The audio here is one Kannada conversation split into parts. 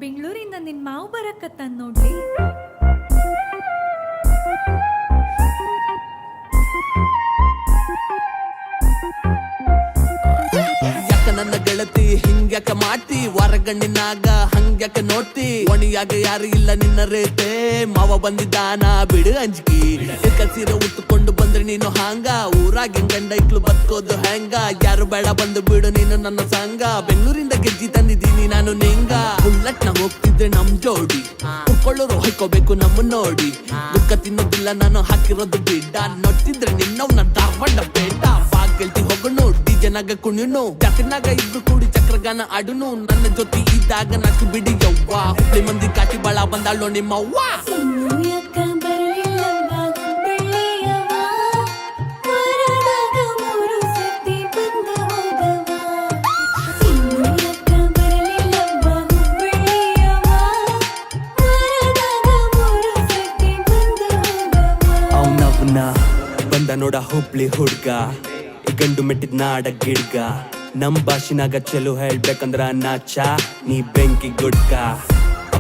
ಬೆಂಗಳೂರಿಂದ ನಿನ್ ಮಾವು ಬರಕತ್ತಾನ ನೋಡ್ಲಿ. ನನ್ನ ಗೆಳತಿ ಹಿಂಗ್ಯಾಕ ಮಾಡ್ತಿ, ಹೊರಗಣ್ಣಿನಾಗ ಹಂಗ್ಯಾಕ ನೋಡ್ತಿ, ಒಣಿಯಾಗ ಯಾರು ಇಲ್ಲ ನಿನ್ನ ರೇತೆ, ಮಾವ ಬಂದಿದ್ದಾನ ಬಿಡು ಅಂಜಿಕಿ, ಸೀರೆ ಉತ್ತುಕೊಂಡು ಬಂದ್ರೆ ನೀನು ಹಾಂಗ, ಊರಾಗಿನ್ ಗಂಡ ಇಕ್ಲು ಬದುಕೋದು ಹೆಂಗ, ಯಾರು ಬೇಡ ಬಂದು ಬಿಡು ನೀನು ನನ್ನ ಸಂಗ, ಬೆಂಗಳೂರಿಂದ ಗೆಜ್ಜಿ ತಂದಿದ್ದೀನಿ ನಾನು ನಿಂಗ, ಬುಲ್ಲಟ್ ನ ಹೋಗ್ತಿದ್ರೆ ನಮ್ ಜೋಡಿ, ಕುರ್ಕೊಳ್ಳೋರು ಹೊಯ್ಕೋಬೇಕು ನಮ್ಮ ನೋಡಿ, ದುಃಖ ತಿನ್ನೋದಿಲ್ಲ ನಾನು ಹಾಕಿರೋದು ಬಿಡ್ಡ, ನೋಡ್ತಿದ್ರೆ ನಿನ್ನವ್ನ ಧಾರವಾಡ ಬೇಡ, ಗೆಲ್ತಿ ಹೋಗೋಣ ಡಿಜೆನಾಗ ಕುಣಿನು, ಜಾತಿನಾಗ ಇಬ್ರು ಕೂಡಿ ಚಕ್ರಗಾನ ಆಡುನು, ನನ್ನ ಜೊತೆ ಇದ್ದಾಗ ನಾಕು ಬಿಡಿ ಯವ್ವ, ಹುಬ್ಳಿ ಮಂದಿ ಕಾಟಿ ಬಾಳ ಬಂದಾಳೋ ನಿಮ್ಮವ್ವ. ಅವನವನ ಬಂದ ನೋಡ ಹುಬ್ಳಿ ಹುಡ್ಗ, ಈ ಗಂಡು ಮೆಟ್ಟಿದ್ ನಾಡ ಗಿಡ್ಗ, ನಮ್ ಭಾಷಿನಾಗ ಚೆಲು ಹೇಳ್ಬೇಕಂದ್ರ ನಾಚ ನೀ ಬೆಂಕಿ ಗುಡ್ಕ,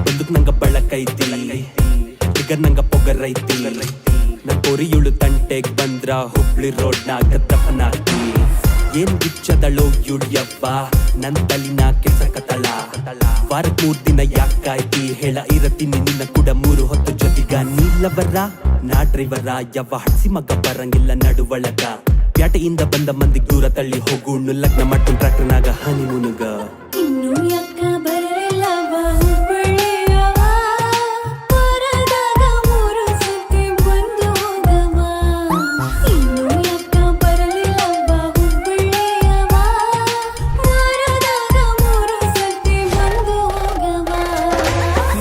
ಬಂದುಕ್ ನಂಗ ಬಳಕೈತಿ, ಫಿಗರ್ ನಂಗ ಪೊಗರೈತಿ, ನನ್ ಕೊರಿಯುಳು ತಂಟೆಗ್ ಬಂದ್ರ ಹುಬ್ಳಿ ರೋಡ್ನಾಗ ದಫನಾಗ್ತಿ, ಏನ್ ಬಿಚ್ಚದಳೋ ಯುಡ್ಯಪ್ಪ ನನ್ ತಲಿನ ಕೆಲ್ಸಕತಳ, ವಾರಕ್ 3 ದಿನ ಯಾಕಾಯ್ತಿ ಹೇಳ ಇರತೀನಿ ನಿನ್ನ ಕೂಡ 3 ಹೊತ್ತು ಜೊತೆಗ, ನೀಲವರ ನಾ ಡ್ರೈವರ ಯಾವ ಹಡ್ಸಿ ಮಗ ಬರಂಗಿಲ್ಲ ನಡುವಳಗ, ಪ್ಯಾಟೆಯಿಂದ ಬಂದ ಮಂದಿ ದೂರ ತಳ್ಳಿ ಹೋಗು, ಲಗ್ನ ಮಾಡ್ಕೊಂಡು ಟ್ರ್ಯಾಕ್ಟರ್ನಾಗ ಹನಿಮೂನುಗ.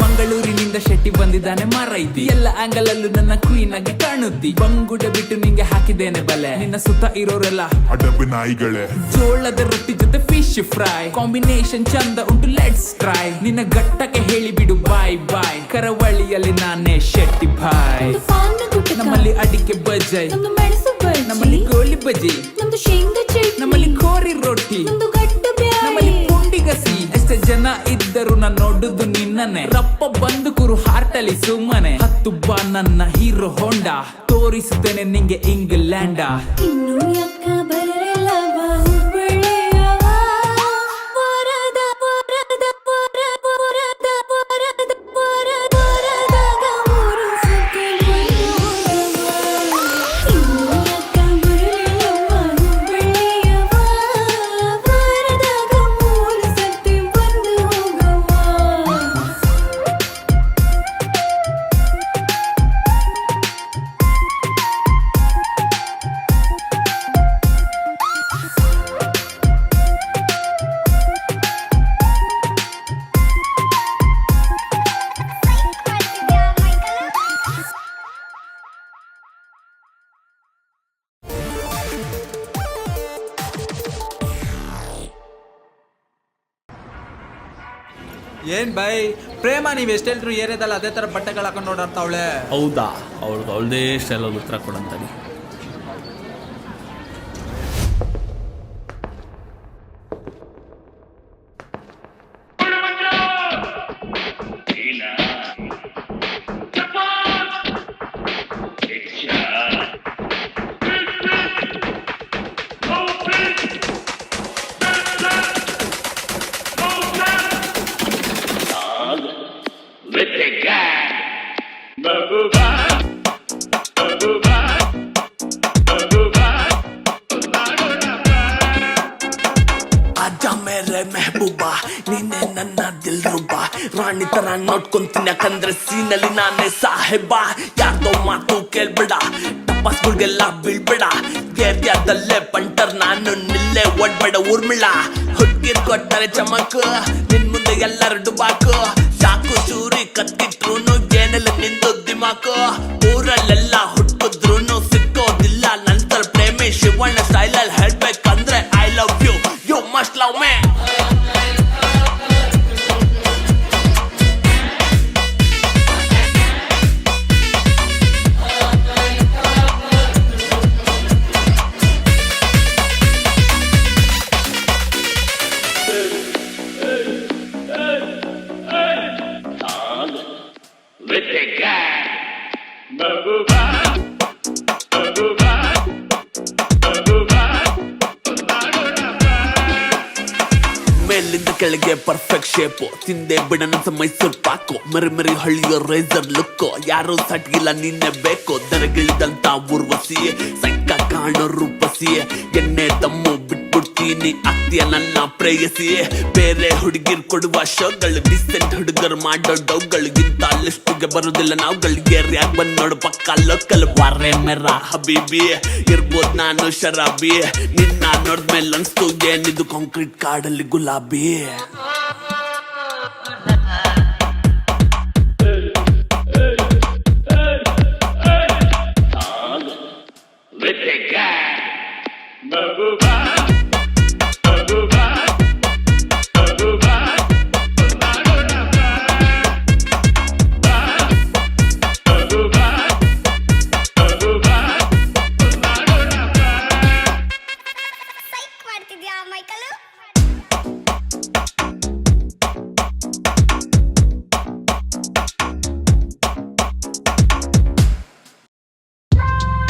ಮಂಗಳೂರಿನಿಂದ ಶೆಟ್ಟಿ ಬಂದಿದ್ದಾನೆ ಮಾರೈತಿ, ಎಲ್ಲ ಆಂಗಲ್ ಅಲ್ಲೂ ನನ್ನ ಕ್ವೀನ್ ಆಗಿ ಕಾಣುತ್ತಿ, ಬಂಗುಡ ಬಿಟ್ಟು ನಿಂಗೆ ಹಾಕಿದ್ದೇನೆ ಬಲೆ, ನಿನ್ನ ಸುತ್ತ ಇರೋರೆಲ್ಲ ಅಡಬಿ ನಾಯಿಗಳೇ, ಜೋಳದ ರೊಟ್ಟಿ ಜೊತೆ ಫಿಶ್ ಫ್ರೈ ಕಾಂಬಿನೇಷನ್ ಚಂದ ಉಂಟು ಲೆಟ್ಸ್ ಟ್ರೈ, ನಿನ್ನ ಗಟ್ಟಕ್ಕೆ ಹೇಳಿ ಬಿಡು ಬಾಯ್ ಬಾಯ್, ಕರಾವಳಿಯಲ್ಲಿ ನಾನೇ ಶೆಟ್ಟಿ ಬಾಯ್, ನಮ್ಮಲ್ಲಿ ಅಡಿಕೆ ಬಜೈ, ನಮ್ಮಲ್ಲಿ ಗೋಳಿ ಬಜಿ, ನಮ್ಮಲ್ಲಿ ಕೋರಿ ರೊಟ್ಟಿ, ನಮ್ಮಲ್ಲಿ ಪುಂಡಿಗಸಿ, ಎಷ್ಟೇ ಜನ ಇದ್ದರು ನಾನು ನೋಡುದು ನಿನ್ನನೆ, ರಪ್ಪ ಬಂದು ಕುರು ಹಾರ್ಟಲಿ ಸುಮ್ಮನೆ, ಹತ್ತು ಬಾ ನನ್ನ ಹೀರೋ ಹೋಂಡಾ, ತೋರಿಸುತ್ತೇನೆ ನಿಂಗೆ ಇಂಗ್ಲೆಂಡ. ಏನ್ ಬೈ ಪ್ರೇಮ, ನೀವ್ ಎಷ್ಟೆಲ್ರು ಏರಿಯಾದಲ್ಲ ಅದೇ ತರ ಬಟ್ಟೆಗಳು ಹಾಕೊಂಡು ನೋಡಾಡ್ತಾವಳೆ. ಹೌದಾ? ಅವಳದೇ ಸ್ಟೈಲಲ್ಲಿ ಉತ್ತರ ಕೊಡಂತಾನೆ. ಮೆಹಬೂಬಾ ನೀನೆ ನನ್ನ ದಿಲ್ ರುಬಾ, ರಾಣಿ ತರ ನೋಡ್ಕೊಂತೀನಿ ಯಾಕಂದ್ರೆ ಸೀನಲ್ಲಿ ನಾನೇ ಸಾಹೇಬ, ಯಾರ್ದೋ ಮಾತು ಕೇಳ್ಬೇಡ, ಟಪಾಸ್ಗಳಿಗೆಲ್ಲ ಬೀಳ್ಬೇಡ, ಏರಿಯಾದಲ್ಲೇ ಪಂಟರ್ ನಾನು ನಿಲ್ಲೇ ಓಡ್ಬೇಡ ಊರ್ಮಿಳ, ಹುಡ್ಗಿರ್ ಕೊಟ್ಟರೆ ಚಮಕ್ ನಿನ್ ಮುಂದೆ ಎಲ್ಲರ ಡುಬಾಕು, ಚಾಕು ಚೂರಿ ಕತ್ತಿಟ್ರುನು ಏನೆಲ್ಲ ನಿಂದು ದಿಮಾಕು, ಊರಲ್ಲೆಲ್ಲ ಹುಟ್ಟಿದ್ರುನು ಸಿಕ್ಕೋದಿಲ್ಲ ನಂತರ ಪ್ರೇಮಿ, ಶಿವಣ್ಣ ಸ್ಟೈಲಲ್ಲಿ ಹೇಳ್ಬೇಕಂದ್ರೆ I love you, you must love me. ಮೇಲಿಂದ ಕೆಳಗೆ ಪರ್ಫೆಕ್ಟ್ ಶೇಪು ತಿಂದೆ ಬಿಡನಂತ ಮೈಸೂರ್ ಪಾಕು ಮರಿ ಹಳ್ಳಿಯೋ ರೈಸರ್ ಲುಕ್ಕು ಯಾರು ಸಟ್ಗಿಲ್ಲ ನಿನ್ನೆ ಬೇಕು ದರಗಿಳಿದಂತ ಊರ್ವಸಿ ಸೈಕ ಕಾಣೋ ರೂಪಸಿ ಎಣ್ಣೆ ತಮ್ಮು ಬಿಟ್ಬಿಡ್ತೀನಿ ಆಗ್ತೀಯ ನನ್ನ ಪ್ರೇಯಸಿ ಬೇರೆ ಹುಡುಗಿರ್ ಕೊಡುವ ಶೋಗಳು ಡಿಸೆಂಟ್ ಹುಡುಗರು ಮಾಡೋ ಡೌಗಳಿಗಿಂತ ಲಿಸ್ಟ್ಗೆ ಬರುದಿಲ್ಲ ನಾವುಗಳಿಗೆ ಯಾಕೆ ಬಂದ್ ನೋಡು ಪಕ್ಕ ಲೋಕಲ್ ಬಾರೆ ಮೆರ ಹಬೀಬಿ ಇರ್ಬೋದ್ ನಾನು ಶರಾಬಿ ನಿನ್ನ ನೋಡ್ಮೇಲೆ ಅನ್ಸ್ತು ಏನಿದು ಕಾಂಕ್ರೀಟ್ ಕಾಡಲ್ಲಿ ಗುಲಾಬಿ ಮಾಡ್ತಿದ್ಯಾ ಮೈಕಲ್?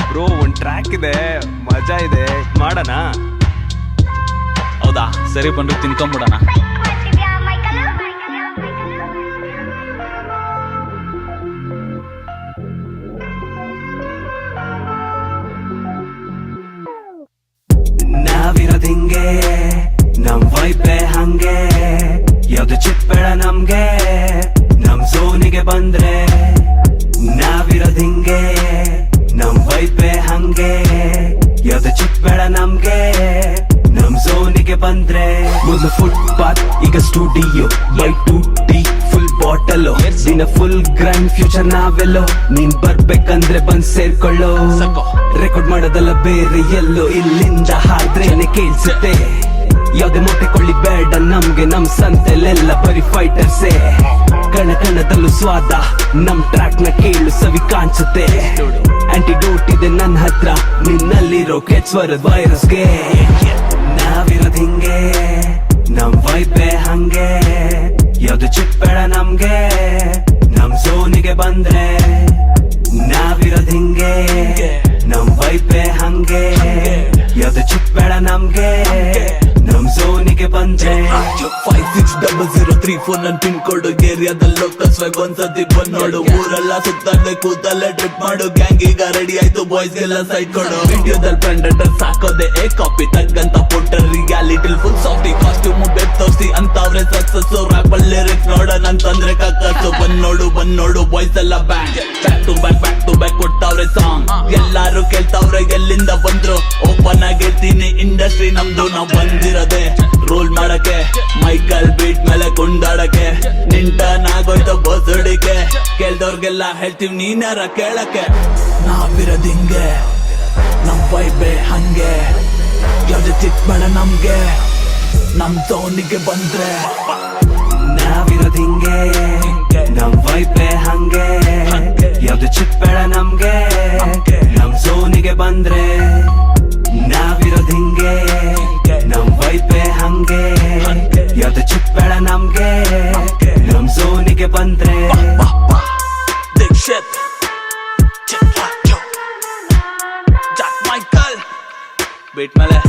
ಬ್ರೋ ಒಂದ್ ಟ್ರ್ಯಾಕ್ ಇದೆ, ಮಜಾ ಇದೆ, ಮಾಡೋಣ? ಹೌದಾ, ಸರಿ ಬಂದು ತಿನ್ಕೊಂಬಿಡೋಣ. ಮಾಡ್ತಿದ್ಯಾ ಮೈಕಲ್? ನಾವಿರೋದ್ ಹಿಂಗೆ ನಮ್ ವೈಪೆ ಹಂಗೆ ಯಾವ್ದು ಚಿಪ್ಪೆಳ ನಮ್ಗೆ ನಮ್ ಝೋನಿಗೆ ಬಂದ್ರೆ ನಾವಿರೋದ್ ಹಿಂಗೆ ನಮ್ ವೈಪೆ ಹಂಗೆ ಯಾವ್ದು ಚಿಪ್ಪೆಳ ನಮ್ಗೆ ನಮ್ ಝೋನಿಗೆ ಬಂದ್ರೆ ಮೊದ್ಲು ಫುಟ್ಪಾತ್ ಈಗ studio by 2T full bottle ದಿನ ಫುಲ್ ಗ್ರ್ಯಾಂಡ್ ಫ್ಯೂಚರ್ ನಾವೆಲ್ಲೋ ನೀನ್ ಬರ್ಬೇಕಂದ್ರೆ ಬಂದ್ ಸೇರ್ಕೊಳ್ಳೋ ರೆಕಾರ್ಡ್ ಮಾಡೋದಲ್ಲ ಬೇರೆ ಎಲ್ಲೋ ಇಲ್ಲಿಂದ ಹಾಡ್ರೇನೆ ಕೇಳ್ಸುತ್ತೆ ಯಾವ್ದೇ ಮೊಟ್ಟೆ ಕೊಳ್ಳಿ ಬೇಡ ನಮ್ಗೆ ನಮ್ ಸಂತೆಲೆಲ್ಲ ಬರೀ ಫೈಟರ್ಸೇ ಕಣ ಕಣದಲ್ಲೂ ಸ್ವಾದ ನಮ್ ಟ್ರ್ಯಾಕ್ ನ ಕೇಳು ಸವಿ ಕಾಣಿಸುತ್ತೆ ಆಂಟಿಡೋಟ್ ಇದೆ ನನ್ನ ಹತ್ರ ನಿನ್ನಲ್ಲಿರೋ ಕೆಚ್ವರದ ವೈರಸ್ಗೆ ನಾವಿರೋದ್ ಹಿಂಗೆ ನಮ್ ವೈಪೆ ಹಂಗೆ ಯಾವ್ದು ಚಿಪ್ಪೆಳ ನಮ್ಗೆ ನಮ್ ಝೋನಿಗೆ ಬಂದ್ರೆ ನಾವಿರೋದ್ ಹಿಂಗೆ ನಮ್ ವೈಪೆ ಹಂಗೆ ಯಾವ್ದು ಚಿಪ್ಪೆಳ ನಮ್ಗೆ ನಮ್ ಝೋನಿಗೆ ಬಂದ್ರೆ 560034 ನನ್ ಪಿನ್ ಕೋಡ್ ಏರಿಯಾದಲ್ಲಿ ಲೋಕಲ್ ಸ್ವೈಪ್ ಒಂದ್ಸತಿ ಬಂದ್ ನೋಡು ಊರೆಲ್ಲ ಸುತ್ತಾಡ್ಲೆ ಕೂತಲ್ಲೇ ಟ್ರಿಪ್ ಮಾಡು ಗ್ಯಾಂಗ್ ಈಗ ರೆಡಿ ಆಯ್ತು ಬಾಯ್ಸ್ ಗೆಲ್ಲ ಸೈಡ್ ಕೊಡು ವಿಡಿಯೋದಲ್ಲಿ ಪ್ರೆಂಡೇಟರ್ ಸಾಕೋದೆ ಏ ಕಾಪಿ ತಕ್ಕಂತ ಪೋಟರ್ ರಿಯಾಲಿಟಿ ಫುಲ್ ಸಾಫ್ಟಿ ಕಾಸ್ಟ್ಯೂಮ್ ಬೆಟ್ ತೋರ್ಸಿ ಅಂತವ್ರೆ ಸಕ್ಸಸ್ ರಾಪಲ್ ಲಿರಿಕ್ಸ್ ನೋಡೋಣ ಅಂತಂದ್ರೆ ಕಕ್ಕಸ್ಸು ಬಂದ್ ನೋಡು ಬಾಯ್ಸ್ ಎಲ್ಲ ಬ್ಯಾಕ್ ಟು ಬ್ಯಾಕ್ ಕೊಟ್ಟವ್ರೆ ಸಾಂಗ್ ಎಲ್ಲಾರು ಕೇಳ್ತಾವ್ರೆ ಎಲ್ಲಿಂದ ಬಂದ್ರು ಓಪನ್ ಆಗಿರ್ತೀನಿ ಇಂಡಸ್ಟ್ರಿ ನಮ್ದು ನಾವ್ ಬಂದಿರೋದೆ ರೋಲ್ ಮಾಡಕ್ಕೆ ಮೈಕಲ್ ಬೀಟ್ ಮೇಲೆ ಕುಂದಾಡಕ್ಕೆ ನಿಂಟನಾಗೋಯ್ತು ಬಸುಡಿಕೆ ಕೇಳ್ದವ್ರಿಗೆಲ್ಲ ಹೇಳ್ತೀವಿ ನೀನ್ಯಾರ ಕೇಳಕ್ಕೆ ನಾವಿರೋದ್ ಹಿಂಗೆ ನಮ್ ವೈಬೆ ಹಂಗೆ ಯಾವ್ದು ಚಿಕ್ಕಬೇಡ ನಮ್ಗೆ ನಮ್ ಝೋನಿಗೆ ಬಂದ್ರೆ ನಾವಿರೋದ್ ಹಿಂಗೆ ನಮ್ ವೈಪೆ ಹಂಗೆ ಯಾವ್ದು ಚಿಪ್ಪೆಳ ನಮ್ಗೆ ನಮ್ ಝೋನಿಗೆ ಬಂದ್ರೆ ನಾವಿರೋದ್ ಹಿಂಗೆ ನಮ್ ವೈಪೆ ಹಂಗೆ ಯಾವ್ದು ಚಿಪ್ಪೆಳ ನಮ್ಗೆ ನಮ್ ಝೋನಿಗೆ ಬಂದ್ರೆ ದೀಕ್ಷಿತ್ ಜಾಕ್ ಮೈಕಲ್ ಬೀಟ್ ಮೇಲೆ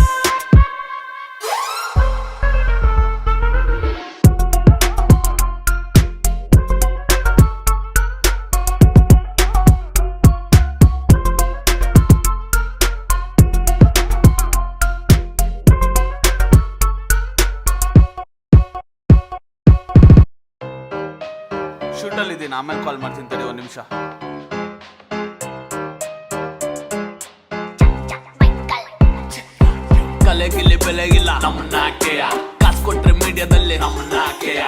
ಶೂಟಲ್ಲಿ ಇದ್ದೀನಿ, ಆಮೇಲೆ ಕಾಲ್ ಮಾಡ್ತೀನಿ ತಡಿ ಒಂದ್ ನಿಮಿಷ. ಕಲೆಗಿಲ್ಲಿ ಬೆಲೆಗಿಲ್ಲ ನಮ್ಮನ್ನ ಹಾಕೆಯ ಕಾಸು ಕೊಟ್ರೆ ಮೀಡಿಯಾದಲ್ಲಿ ನಮ್ಮನ್ನ ಹಾಕೆಯ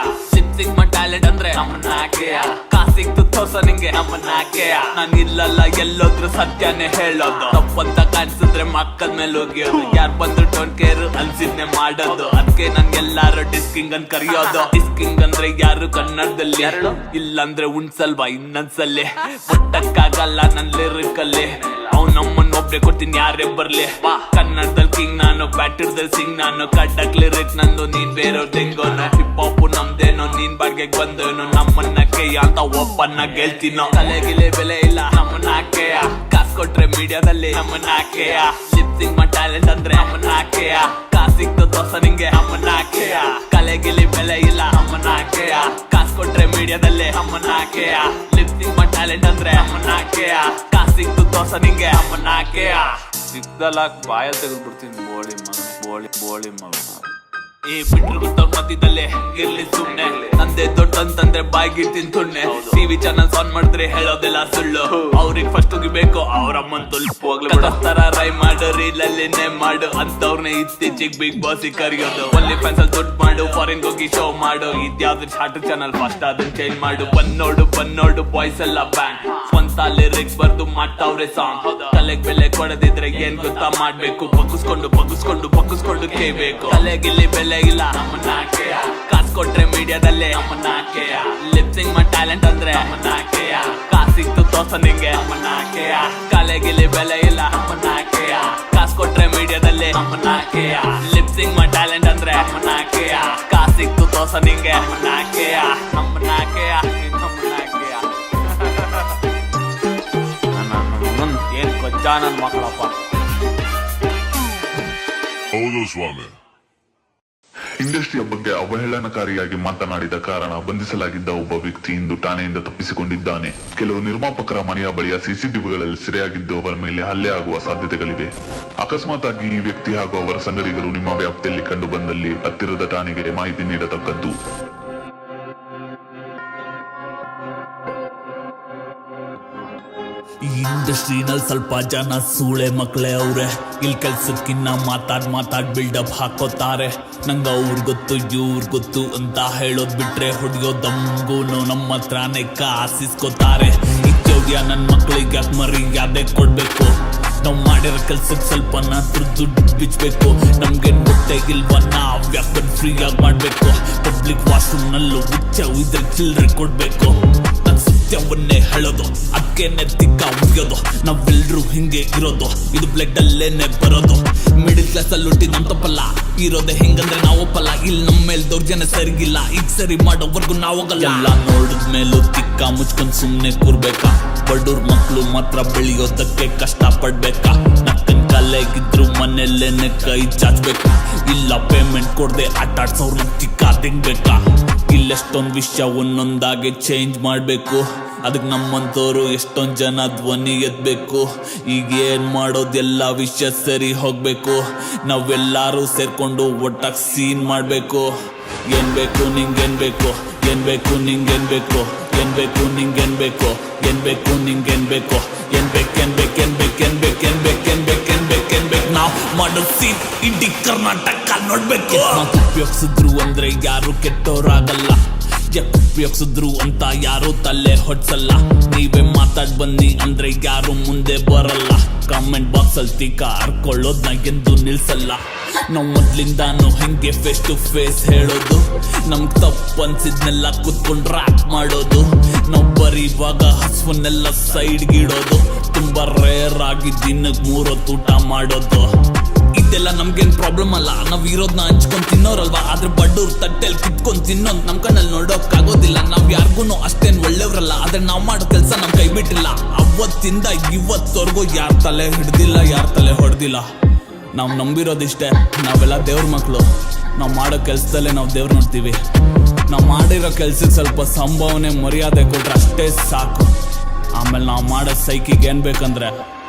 ಸಿಂಗ್ ಟ್ಯಾಲೆಂಟ್ ಅಂದ್ರೆ ನಮ್ಮನ್ನ ಹಾಕೆಯ ಕಾಸಿತ್ತು ತೋರ್ಸ ನಿಂಗೆ ನಮ್ಮನ್ನ ಹಾಕೆಯ ನಾನ್ ಇಲ್ಲಲ್ಲ ಎಲ್ಲೋದ್ರು ಸತ್ಯನೇ ಹೇಳೋದು ತಪ್ಪಂತ ಕಾಣಿಸಿದ್ರೆ ಮಕ್ಕಳ ಮೇಲೆ ಹೋಗಿಯೋದು ಯಾರು ಬಂದ್ರು ಡೋಂಟ್ ಕೇರ್ ಅನ್ಸಿದ್ನೆ ಮಾಡೋದು ಅದಕ್ಕೆ ನನ್ ಎಲ್ಲಾರು ಡಿಸ್ಕಿಂಗ್ ಅನ್ ಕರಿಯೋದು ಡಿಸ್ಕಿಂಗ್ ಅಂದ್ರೆ ಯಾರು ಕನ್ನಡದಲ್ಲಿ ಇಲ್ಲಂದ್ರೆ ಉಣ್ಸಲ್ವಾ ಇನ್ನೊಂದ್ಸಲ್ಲಿ ಮುಟ್ಟಕ್ಕಾಗಲ್ಲ ನನ್ ಲಿರಿಕಲ್ಲಿ ಅವ್ ನಮ್ಮನ್ನ ಒಬ್ರೆ ಕೊಡ್ತೀನಿ ಯಾರೇ ಬರ್ಲಿ. ಕನ್ನಡದಲ್ಲಿ ಕಿಂಗ್ ನಾನು, ಬ್ಯಾಟರ್ದಲ್ಲಿ ಸಿಂಗ್ ನಾನು, ಕಡ್ಡಕ್ ಲಿರಿಕ್ ನಂದು, ನೀನ್ ಬೇರೆಯವ್ರ ತೆಂಗೋನು. ಹಿಪ್ ಹಾಪ್ ನಮ್ದೇನೋ, ನೀನ್ ಬಾಡ್ಗೆಗ್ ಬಂದೇನು. ನಮ್ಮನ್ನ ಕೇಯ ಅಂತ ಒಪ್ಪನ್ನ ಗೆಲ್ತೀನೋ. ತಲೆಗಿಲೆ ಬೆಲೆ ಇಲ್ಲ ನಮ್ಮನ್ನ ಹಾಕೆಯ, ಕಾಸ್ ಕೊಟ್ರೆ ಮೀಡಿಯಾದಲ್ಲಿ ನಮ್ಮನ್ನ ಹಾಕೆಯ. ಲಿಪ್ಸಿಂಗ್ ಮಾ ಟ್ಯಾಲೆಂಟ್ ಅಂದ್ರೆ ನಮ್ಮನ್ನ ಹಾಕೆಯ, ಕಾಸ್ ಸಿಕ್ತು ದೋಸ ನಿಂಗೆ ನಮ್ಮನ್ನ ಹಾಕೆಯ. ಕಲೆಗಿಲಿ ಬೆಲೆ ಇಲ್ಲ ನಮ್ಮನ್ನ ಹಾಕೆಯ, ಕಾಸ್ ಕೊಟ್ರೆ ಮೀಡಿಯಾದಲ್ಲಿ ನಮ್ಮನ್ನ ಹಾಕೆಯ. ಲಿಪ್ಸಿಂಗ್ ಮಾ ಟ್ಯಾಲೆಂಟ್ ಅಂದ್ರೆ ನಮ್ಮನ್ನ ಹಾಕೆಯ, ಕಾಸ್ ಸಿಕ್ತು ದೋಸ ನಿಂಗೆ ನಮ್ಮನ್ನ ಹಾಕೆಯ. ಸಿಕ್ದಲ್ಲ ಬಾಯಲ್ಲಿ ತೆಗೆದ್ಬಿಡ್ತೀನಿ ಬೋಳಿ ಮಗ, ಬೋಳಿ ಮಗ. ಈ ಬಿಟ್ರು ಗೊತ್ತವ್ರ ಮಧ್ಯದಲ್ಲೇ ಇರ್ಲಿ ಸುಮ್ನೆ, ನಂದೇ ದೊಡ್ಡ ಅಂತಂದ್ರೆ ಬಾಯ್ಗಿರ್ತೀನಿ ತುಣ್ಣೆ. ಟಿವಿ ಚಾನಲ್ಸ್ ಆನ್ ಮಾಡಿದ್ರೆ ಹೇಳೋದೆಲ್ಲ ಸುಳ್ಳು, ಅವ್ರಿಗೆ ಫಸ್ಟ್ ಹೋಗಿಬೇಕು ಅವ್ರ ಅಮ್ಮನ್ ತುಲ್ಪೋಗ್ಲರ ರೈ ಮಾಡು, ರೀಲಲ್ಲಿನೇ ಮಾಡು ಅಂತವ್ರನ್ನೇ ಇತ್ತೀಚಿಗೆ ಬಿಗ್ ಬಾಸ್ ಕರಿಯೋದು. ಒನ್ಲಿ ಫ್ಯಾನ್ಸ್ ಅಲ್ಲಿ ದುಡ್ಡು ಮಾಡು, ಫಾರಿನ್ ಹೋಗಿ ಶೋ ಮಾಡು, ಇದ್ಯಾವ್ದು ಶಾರ್ಟ್ ಚಾನಲ್ ಫಸ್ಟ್ ಅದನ್ನ ಚೇಂಜ್ ಮಾಡು. ಬಂದೋಡು ಬಾಯ್ಸ್ ಎಲ್ಲ ಬ್ಯಾಂಡ್, ಸ್ವಂತ ಲಿರಿಕ್ಸ್ ಬರ್ದು ಮಾಡ್ತಾವ್ರೆ ಸಾಂಗ್. ತಲೆಗ್ ಬೆಲೆ ಕೊಡದಿದ್ರೆ ಏನ್ ಗೊತ್ತಾ ಮಾಡ್ಬೇಕು, ಬಗ್ಗಿಸ್ಕೊಂಡು ಕೇಳ್ಬೇಕು. ತಲೆಗಿಲ್ಲಿ ಬೆಲೆ ಇಲ್ಲ ನಮ್ಮನ್ನ ಹಾಕೆಯ, ಕಾಸ್ ಕೊಟ್ರೆ ಮೀಡಿಯಾದಲ್ಲೇ ನಮ್ಮನ್ನ ಹಾಕೆಯ. ಲಿಪ್ಸಿಂಗ್ ಮಾ ಟ್ಯಾಲೆಂಟ್ ಅಂದ್ರೆ ನಮ್ಮನ್ನ ಹಾಕೆಯ, ಕಾಸ್ ಸಿಕ್ತು ದೋಸ ನಿಂಗೆ ನಮ್ಮನ್ನ ಹಾಕೆಯ. ಕಲೆಗಿಲಿ ಬೆಲೆ ಇಲ್ಲ ನಮ್ಮನ್ನ ಹಾಕೆಯ, ಕಾಸ್ ಕೊಟ್ರೆ ಮೀಡಿಯಾದಲ್ಲೇ ನಮ್ಮನ್ನ ಹಾಕೆಯ. ಲಿಪ್ಸಿಂಗ್ ಮಾ ಟ್ಯಾಲೆಂಟ್ ಅಂದ್ರೆ ನಮ್ಮನ್ನ ಹಾಕೆಯ, ಕಾಸ್ ಸಿಕ್ತು ದೋಸ ನಿಂಗೆ ನಮ್ಮನ್ನ ಹಾಕೆಯ. ನಮ್ಮನ್ನ ಹಾಕೆಯ, ನಮ್ಮನ್ನ ಹಾಕೆಯ. ಏನ್ ಕೊಜ್ಜ ನನ್ ಮಕ್ಕಳಪ್ಪ. ಹೌದು ಸ್ವಾಮಿ. ಇಂಡಸ್ಟ್ರಿಯ ಬಗ್ಗೆ ಅವಹೇಳನಕಾರಿಯಾಗಿ ಮಾತನಾಡಿದ ಕಾರಣ ಬಂಧಿಸಲಾಗಿದ್ದ ಒಬ್ಬ ವ್ಯಕ್ತಿ ಇಂದು ಠಾಣೆಯಿಂದ ತಪ್ಪಿಸಿಕೊಂಡಿದ್ದಾನೆ. ಕೆಲವು ನಿರ್ಮಾಪಕರ ಮನೆಯ ಬಳಿಯ ಸಿಸಿಟಿವಿಗಳಲ್ಲಿ ಸೆರೆಯಾಗಿದ್ದು ಅವರ ಮೇಲೆ ಹಲ್ಲೆ ಆಗುವ ಸಾಧ್ಯತೆಗಳಿವೆ. ಅಕಸ್ಮಾತ್ ಆಗಿ ಈ ವ್ಯಕ್ತಿ ಹಾಗೂ ಅವರ ಸಂಗಡಿಗರು ನಿಮ್ಮ ವ್ಯಾಪ್ತಿಯಲ್ಲಿ ಕಂಡು ಬಂದಲ್ಲಿ ಹತ್ತಿರದ ಠಾಣೆಗೆ ಮಾಹಿತಿ ನೀಡತಕ್ಕದ್ದು. ಈ ಇಂಡಸ್ಟ್ರಿನಲ್ಲಿ ಸ್ವಲ್ಪ ಜನ ಸೂಳೆ ಮಕ್ಕಳೇ ಅವ್ರೆ. ಇಲ್ಲಿ ಕೆಲ್ಸಕ್ಕಿನ್ನ ಮಾತಾಡ್ ಬಿಲ್ಡಪ್ ಹಾಕೋತಾರೆ. ನಂಗ ಅವ್ರ ಗೊತ್ತು ಇವ್ರ ಗೊತ್ತು ಅಂತ ಹೇಳೋದ್ ಬಿಟ್ರೆ ಹೊಡಿಯೋ ದಮ್ಗೂನು ನಮ್ಮ ಹತ್ರನೇ ಕಾಸಿಸ್ಕೋತಾರೆ. ಈ ಚೌಡ್ಯ ನನ್ ಮಕ್ಳಿಗೆ ಯಾಕೆ ಮರ್ಯಾದೆ ಕೊಡ್ಬೇಕು, ನಾವ್ ಮಾಡಿರೋ ಕೆಲ್ಸಕ್ಕೆ ಸ್ವಲ್ಪ ದುಡ್ಡು ಬಿಚ್ಚಬೇಕು. ನಮ್ಗೇನ್ ಗೊತ್ತೇ ಇಲ್ವಾ ನಾವ್ ಯಾಕೆ ಫ್ರೀ ಆಗಿ ಮಾಡ್ಬೇಕು. ಪಬ್ಲಿಕ್ ವಾಶ್ರೂಮ್ ನಲ್ಲೂ ಹುಚ್ಚ ಇದ್ರೆ ಚಿಲ್ಡ್ರೆ ಕೊಡ್ಬೇಕು. ನನ್ ಸತ್ಯವನ್ನೇ ಹೇಳೋದು, ಅಕ್ಕೇನೆ ತಿಕ್ಕ ಉಗಿಯೋದು. ನಾವೆಲ್ರೂ ಹಿಂಗೆ ಇರೋದು, ಇದು ಬ್ಲಡ್ ಅಲ್ಲೇನೆ ಬರೋದು. ಮಿಡಿಲ್ ಕ್ಲಾಸ್ ಅಲ್ಲಿ ಹುಟ್ಟಿ ನಮ್ ತಪ್ಪಲ್ಲ, ಇರೋದೆ ಹೆಂಗಂದ್ರೆ ನಾವು ಒಪ್ಪಲ್ಲ. ಇಲ್ಲಿ ನಮ್ಮ ಮೇಲೆ ದೌರ್ಜನ್ಯ ಸರಿಗಿಲ್ಲ, ಈಗ ಸರಿ ಮಾಡೋವರ್ಗು ನಾವೋಗಲ್ಲ. ಎಲ್ಲ ನೋಡಿದ್ಮೇಲೂ ತಿಕ್ಕ ಮುಚ್ಕೊಂಡ್ ಸುಮ್ನೆ ಕೂರ್ಬೇಕಾ. ಬಡೂರ್ ಮಕ್ಳು ಮಾತ್ರ ಬೆಳೆಯೋದಕ್ಕೆ ಕಷ್ಟ ಪಡ್ಬೇಕಾ. ನಕ್ಕನ್ ಕಲೆಗಿದ್ರು ಮನೆಯಲ್ಲೇನೆ ಕೈ ಚಾಚ್ಬೇಕಾ. ಇಲ್ಲ ಪೇಮೆಂಟ್ ಕೊಡದೆ ಆಟಾಡ್ಸೋರ್ ನಮ್ ತಿಕ್ಕ ತಿನ್ಬೇಕಾ. ಇಲ್ಲೆಷ್ಟೊಂದ್ ವಿಷಯ ಒಂದೊಂದಾಗೆ ಚೇಂಜ್ ಮಾಡ್ಬೇಕು. ಅದಕ್ಕೆ ನಮ್ಮಂತವ್ರು ಎಷ್ಟೊಂದ್ ಜನ ಧ್ವನಿ ಎದ್ಬೇಕು. ಈಗ ಏನ್ ಮಾಡೋದೆಲ್ಲ ವಿಷಯ ಸರಿ ಹೋಗ್ಬೇಕು. ನಾವೆಲ್ಲಾರು ಸೇರ್ಕೊಂಡು ಒಟ್ಟಾಗಿ ಸೀನ್ ಮಾಡ್ಬೇಕು. ಏನ್ ಬೇಕು ನಿಂಗೇನ್ ಬೇಕು, ಏನ್ ಬೇಕು ನಿಂಗೇನ್ ಬೇಕು, ಏನ್ ಬೇಕು ನಿಂಗೇನ್ ಬೇಕು, ಏನ್ ಬೇಕು ನಿಂಗೇನ್ ಬೇಕು, ಏನ್ ಬೇಕು ನಾವ್ ಮಾಡೋ ಸೀನ್ ಇಡೀ ಕರ್ನಾಟಕ ನೋಡ್ಬೇಕು. ಉಪಯೋಗಿಸಿದ್ರು ಅಂದ್ರೆ ಯಾರು ಕೆಟ್ಟೋರಾಗಲ್ಲ, ಉಪಯೋಗಿಸಿದ್ರು ಅಂತ ಯಾರು ತಲೆ ಹೊಡ್ಸಲ್ಲ. ನೀವೇ ಮಾತಾಡ್ ಬನ್ನಿ ಅಂದ್ರೆ ಯಾರು ಮುಂದೆ ಬರಲ್ಲ. ಕಾಮೆಂಟ್ ಬಾಕ್ಸ್ ಅಲ್ಲಿ ತೀಕ ಹರ್ಕೊಳ್ಳೋದ್ನ ಎಂದು ನಿಲ್ಸಲ್ಲ. ನಾವ್ ಮೊದ್ಲಿಂದಾನು ಹೆಂಗೆ ಫೇಸ್ ಟು ಫೇಸ್ ಹೇಳೋದು. ನಮ್ಗ್ ತಪ್ಪು ಅನ್ಸಿದ್ನೆಲ್ಲ ಕುತ್ಕೊಂಡ್ ರ್ಯಾಪ್ ಮಾಡೋದು. ನಾವ್ ಬರೀವಾಗ ಹಸುವನ್ನೆಲ್ಲ ಸೈಡ್ಗಿಡೋದು. ತುಂಬಾ ರೇರ್ ಆಗಿ ದಿನಕ್ಕೆ 3 ಹೊತ್ತು ಊಟ ಮಾಡೋದು. ಇದೆಲ್ಲ ನಮ್ಗೇನ್ ಪ್ರಾಬ್ಲಮ್ ಅಲ್ಲ, ನಾವ್ ಇರೋದ್ನ ಹಂಚ್ಕೊಂಡ್ ತಿನ್ನೋರಲ್ವಾ. ಆದ್ರೆ ಬಡೂರ್ ತಟ್ಟೆಲ್ ಕಿತ್ಕೊಂಡ್ ತಿನ್ನೋದ್ ನಮ್ ಕಣ್ಣಲ್ಲಿ ನೋಡೋಕ್ ಆಗೋದಿಲ್ಲ. ನಾವ್ ಯಾರ್ಗೂನು ಅಷ್ಟೇನ್ ಒಳ್ಳೆಯವ್ರಲ್ಲ, ಆದ್ರೆ ನಾವ್ ಮಾಡೋ ಕೆಲ್ಸ ನಮ್ ಕೈ ಬಿಟ್ಟಿಲ್ಲ. ಅವತ್ತಿಂದ ಇವತ್ತವರೆಗೂ ಯಾರ್ ತಲೆ ಹಿಡ್ದಿಲ್ಲ, ಯಾರ್ ತಲೆ ಹೊಡ್ದಿಲ್ಲ. ನಾವ್ ನಂಬಿರೋದಿಷ್ಟೇ, ನಾವೆಲ್ಲ ದೇವ್ರ ಮಕ್ಳು. ನಾವ್ ಮಾಡೋ ಕೆಲ್ಸದಲ್ಲೇ ನಾವ್ ದೇವ್ರ ನೋಡ್ತೀವಿ. ನಾವ್ ಮಾಡಿರೋ ಕೆಲ್ಸಕ್ಕೆ ಸ್ವಲ್ಪ ಸಂಭಾವನೆ ಮರ್ಯಾದೆ ಕೊಟ್ರೆ ಅಷ್ಟೇ ಸಾಕು. ಆಮೇಲೆ ನಾವ್ ಮಾಡೋ ಸೈಕಿಗೆ ಏನ್ ಬೇಕಂದ್ರೆ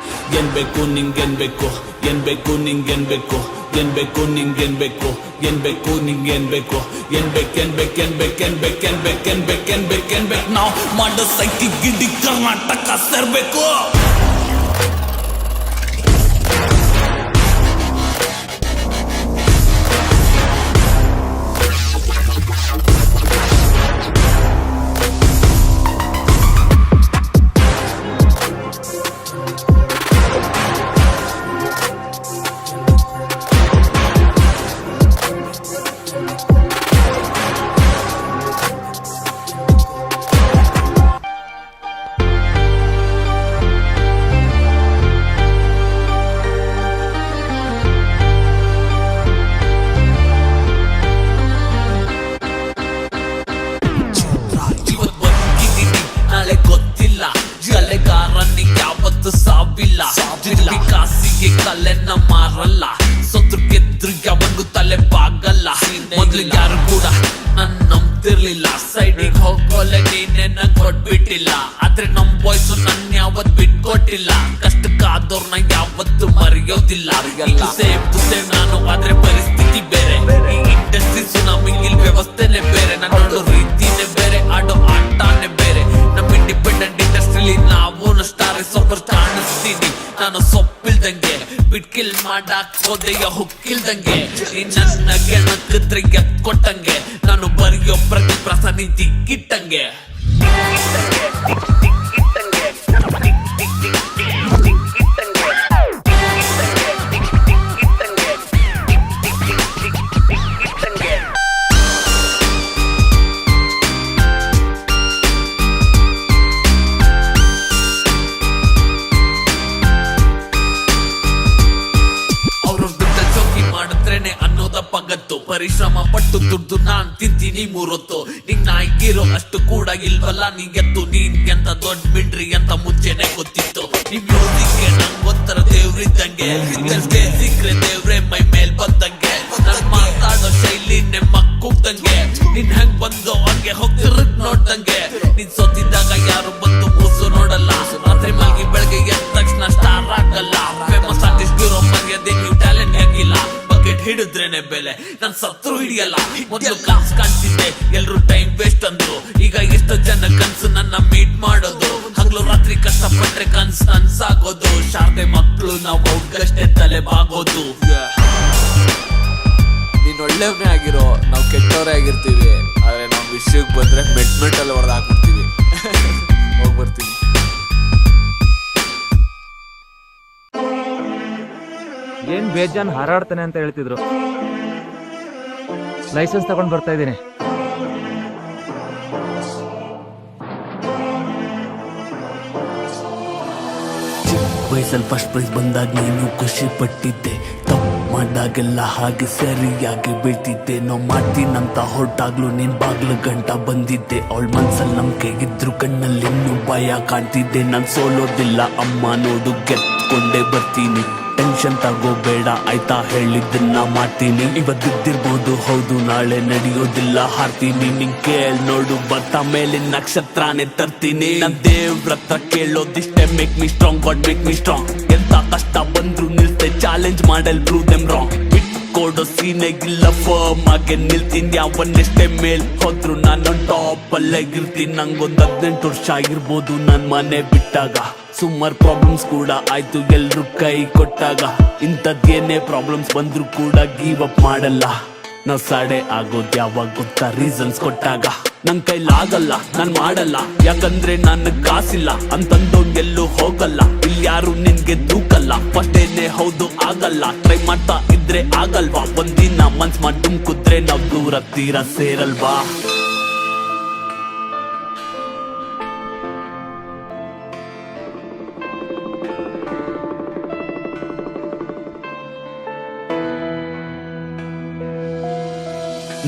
ಏನ್ ಬೇಕು ನಿಂಗೇನ್ ಬೇಕು, ಏನ್ ಬೇಕು ನಿಂಗೇನ್ ಬೇಕು, ಏನ್ ಬೇಕು ನಿಂಗೇನ್ ಬೇಕು, ಏನ್ ಬೇಕು ನಿಂಗೇನ್ ಬೇಕು, ಏನ್ ಬೇಕು ನಾವ್ ಮಾಡೋ ಸೈಕಿಗೆ ಇಡೀ ಕರ್ನಾಟಕ ಸೇರ್ಬೇಕು. ಹುಡುಗಿ ಕಲೆನ ಮಾರಲ್ಲ, ಸೊತ್ರು ಗೆದ್ರು ಯಾವಂಗೂ ತಲೆ ಬಾಗಲ್ಲ. ಮೊದ್ಲು ಯಾರು ಕೂಡ ನನ್ ನಂಬ್ತಿರ್ಲಿಲ್ಲ, ಸೈಡಿಗೆ ಹೋಗೋಲೆ ನೀನೆ ನಂಗ್ ಕೊಟ್ಬಿಟ್ಟಿಲ್ಲ. ಆದ್ರೆ ನಮ್ ಬಾಯ್ಸು ನನ್ ಯಾವತ್ ಬಿಟ್ಕೊಟ್ಟಿಲ್ಲ, ಕಷ್ಟಕ್ಕಾದವ್ರನ್ನ ಯಾವತ್ತು ಮರೆಯೋದಿಲ್ಲ. ಸೇಮ್ ಟು ಸೇಮ್ ನಾನು, ಆದ್ರೆ ಪರಿಸ್ಥಿತಿ ಬೇರೆ. ಈ ಇಂಡಸ್ಟ್ರೀಸು ನಮಗಿಲ್ ವ್ಯವಸ್ಥೆನೆ ಬೇರೆ, ನಾನು ನೋಡೋ ರೀತಿನೇ ಬೇರೆ, ಆಡೋ ಆಟನೇ ಬೇರೆ. ನಮ್ ಇಂಡಿಪೆಂಡೆಂಟ್ ಇಂಡಸ್ಟ್ರಿಲಿ ನಾವು ಸ್ಟಾರ್ ಸೂಪರ್ ಕಾಣಿಸ್ತೀನಿ. ನಾನು ಸೊಪ್ಪಿಲ್ದಂಗೆ ಬಿಟ್ಕಿಲ್ ಮಾಡಾಕ್ ಹೋದೆಯ ಹುಕ್ಕಿಲ್ದಂಗೆ, ನನ್ನ ಗೆಣಕಿದ್ರೆ ಎತ್ಕೊಟ್ಟಂಗೆ, ನಾನು ಬರೆಯೋ ಪ್ರತಿ ಪ್ರಸನಿ ದಿಕ್ಕಿಟ್ಟಂಗೆ. ಪಗತ್ತು ಪರಿಶ್ರಮ ಪಟ್ಟು ದುಡ್ದು ನಾನ್ ತಿಂತೀನಿ ಮೂರೊತ್ತು. ನಿಂಗ್ ನಾಯಿಗಿರೋ ಅಷ್ಟು ಕೂಡ ಇಲ್ವಲ್ಲ ನೀಗೆತ್ತು, ನೀನ್ ಎಂತ ದೊಡ್ಡ ಮಿಂಡ್ರಿ ಅಂತ ಮುಂಚೆನೆ ಗೊತ್ತಿತ್ತು. ನಿಮ್ ಮ್ಯೂಸಿಕ್ಗೆ ನಂಗ್ ಒಂಥರ ದೇವ್ರಿದ್ದಂಗೆ, ಸಿಕ್ರೆ ದೇವ್ರೆ ಮೈ ಮೇಲ್ ಬಂದಂಗೆ. ನನ್ ಮಾತಾಡೋ ಶೈಲಿನೇ ಮಕ್ಕೂಗ್ದಂಗೆ, ನಿನ್ ಹೆಂಗ್ ಬಂದು ಹಂಗೆ ಹೋಗ್ತಿರಕ್ ನೋಡ್ದಂಗೆ. ನಿನ್ ಸೋತಿದ್ದಾಗ ಯಾರು ಬಂದು ಮೂಸು ನೋಡಲ್ಲ, ರಾತ್ರಿ ಮಲ್ಗಿ ಬೆಳಗ್ಗೆ ಎದ್ದ ತಕ್ಷಣ ಸ್ಟಾರ್ ಆಗಲ್ಲ. ಫೇಮಸ್ ಆರ್ಟಿಸ್ಟ್ ಇರೋ ಮರ್ಯಾದೆ ನೀವು ಟ್ಯಾಲೆಂಟ್ ಆಗಿಲ್ಲ, ಹಿಡಿದ್ರೇನೆ ಬೆಲೆ ನನ್ ಸತ್ರು ಹಿಡಿಯಲ್ಲ. ಮೊದ್ಲು ಕ್ಲಾಸ್ ಕಾಣ್ತಿದ್ದೆ ಎಲ್ರು ಟೈಮ್ ವೇಸ್ಟ್ ಅಂದ್ರು, ಈಗ ಎಷ್ಟೋ ಜನ ಕನ್ಸು ನನ್ನ ಮೀಟ್ ಮಾಡೋದು. ಹಗ್ಲು ರಾತ್ರಿ ಕಷ್ಟಪಟ್ರೆ ಕನ್ಸು ನನ್ಸಾಗೋದು, ಶಾರದೆ ಮಕ್ಳು ನಾವು ಅವ್ರಿಗಷ್ಟೇ ತಲೆ ಬಾಗೋದು. ನೀನ್ ಒಳ್ಳೆಯವನೇ ಆಗಿರೋ, ನಾವು ಕೆಟ್ಟವರೇ ಆಗಿರ್ತೀವಿ. ಆದ್ರೆ ನಾವ್ ವಿಷಯಕ್ಕೆ ಬಂದ್ರೆ ಮೆಟ್ಮೆಂಟಲ್ಲಿ ಹೊಡೆದು ಹಾಕ್ಬಿಡ್ತೀವಿ. ಹೋಗ್ಬರ್ತೀನಿ. ಏನ್ ಬೇಜಾನ್ ಹಾರಾಡ್ತಾನೆ ಅಂತ ಹೇಳ್ತಿದ್ರು. ಲೈಸೆನ್ಸ್ ತಗೊಂಡ್ ಬರ್ತಾ ಇದ್ದೀನಿ. ವಯಸ್ಸಲ್ಲಿ ಫಸ್ಟ್ ಪ್ರೈಸ್ ಬಂದಾಗ ನೀನು ಖುಷಿ ಪಟ್ಟಿದ್ದೆ, ತಪ್ಪು ಮಾಡ್ದಾಗೆಲ್ಲ ಹಾಗೆ ಸರಿಯಾಗಿ ಬೀಳ್ತಿದ್ದೆ. ನಾವು ಮಾಡ್ತೀನಂತ ಹೊರಟಾಗ್ಲು ನೀನ್ ಬಾಗ್ಲು ಗಂಟ ಬಂದಿದ್ದೆ. ಅವಳ ಮನ್ಸಲ್ಲಿ ನಂಬಿಕೆ ಇದ್ರು ಕಣ್ಣಲ್ಲಿ ಇನ್ನೂ ಭಯ ಕಾಣ್ತಿದ್ದೆ. ನಾನ್ ಸೋಲೋದಿಲ್ಲ ಅಮ್ಮ ನೋಡು, ಗೆದ್ಕೊಂಡೇ ಬರ್ತೀನಿ. ಟೆನ್ಷನ್ ತಗೋಬೇಡ ಆಯ್ತಾ, ಹೇಳಿದ್ದನ್ನ ಮಾಡ್ತೀನಿ. ಇವತ್ತಿದ್ದಿರ್ಬೋದು ಹೌದು, ನಾಳೆ ನಡೆಯೋದಿಲ್ಲ ಹಾರ್ತೀನಿ. ನಿಂಗ್ ಕೇಳ್ ನೋಡು ಬರ್ತಾ ಮೇಲೆ ನಕ್ಷತ್ರನೇ ತರ್ತೀನಿ. ನನ್ ದೇವ್ರತ್ರ ಕೇಳೋದಿಷ್ಟೇ, make me strong god make me strong. ಎಂತ ಕಷ್ಟ ಬಂದ್ರು ನಿಲ್ತೆ, ಚಾಲೆಂಜ್ ಮಾಡಲ್ ಪ್ರೂವ್ ದೆಮ್ ರಾಂಗ್. ಕೊಡೋ ಸೀನೆಗಿಲ್ಲ, ಫರ್ಮ್ ಆಗಿ ನಿಲ್ತೀನಿ. ಯಾವನ್ನೆಷ್ಟೇ ಮೇಲ್ ಹೋದ್ರು ನಾನೊಂದ್ ಟಾಪ್ ಅಲ್ಲೇ ಇರ್ತೀನಿ. ನಂಗೊಂದ್ 18 ವರ್ಷ ಇರ್ಬೋದು ನನ್ ಮನೆ ಬಿಟ್ಟಾಗ. ಸುಮಾರು ಪ್ರಾಬ್ಲಮ್ಸ್ ಕೂಡ ಆಯ್ತು ಎಲ್ರು ಕೈ ಕೊಟ್ಟಾಗ. ಇಂಥದ್ದೇನೇ ಪ್ರಾಬ್ಲಮ್ಸ್ ಬಂದ್ರು ಕೂಡ ಗೀವ್ ಅಪ್ ಮಾಡಲ್ಲ. ನಾವ್ ಸಾಡೆ ಆಗೋದ್ ಯಾವಾಗ ಗೊತ್ತಾ, ರೀಸನ್ಸ್ ಕೊಟ್ಟಾಗ. ನನ್ ಕೈಲಾಗಲ್ಲ ನಾನ್ ಮಾಡಲ್ಲ, ಯಾಕಂದ್ರೆ ನನ್ ಕಾಸಿಲ್ಲ ಅಂತಂದೋನ್ ಎಲ್ಲೂ ಹೋಗಲ್ಲ. ಇಲ್ಲಿ ಯಾರು ನಿನ್ಗೆ ದೂಕಲ್ಲ, ಫಸ್ಟ್ ಏನೇ ಹೌದು ಆಗಲ್ಲ. ಟ್ರೈ ಮಾಡ್ತಾ ಇದ್ರೆ ಆಗಲ್ವಾ, ಒಂದಿನ ಮನ್ಸ್ ಮಾಡಿ ಕುದ್ರೆ ನಾವ್ ದೂರ ತೀರ ಸೇರಲ್ವಾ.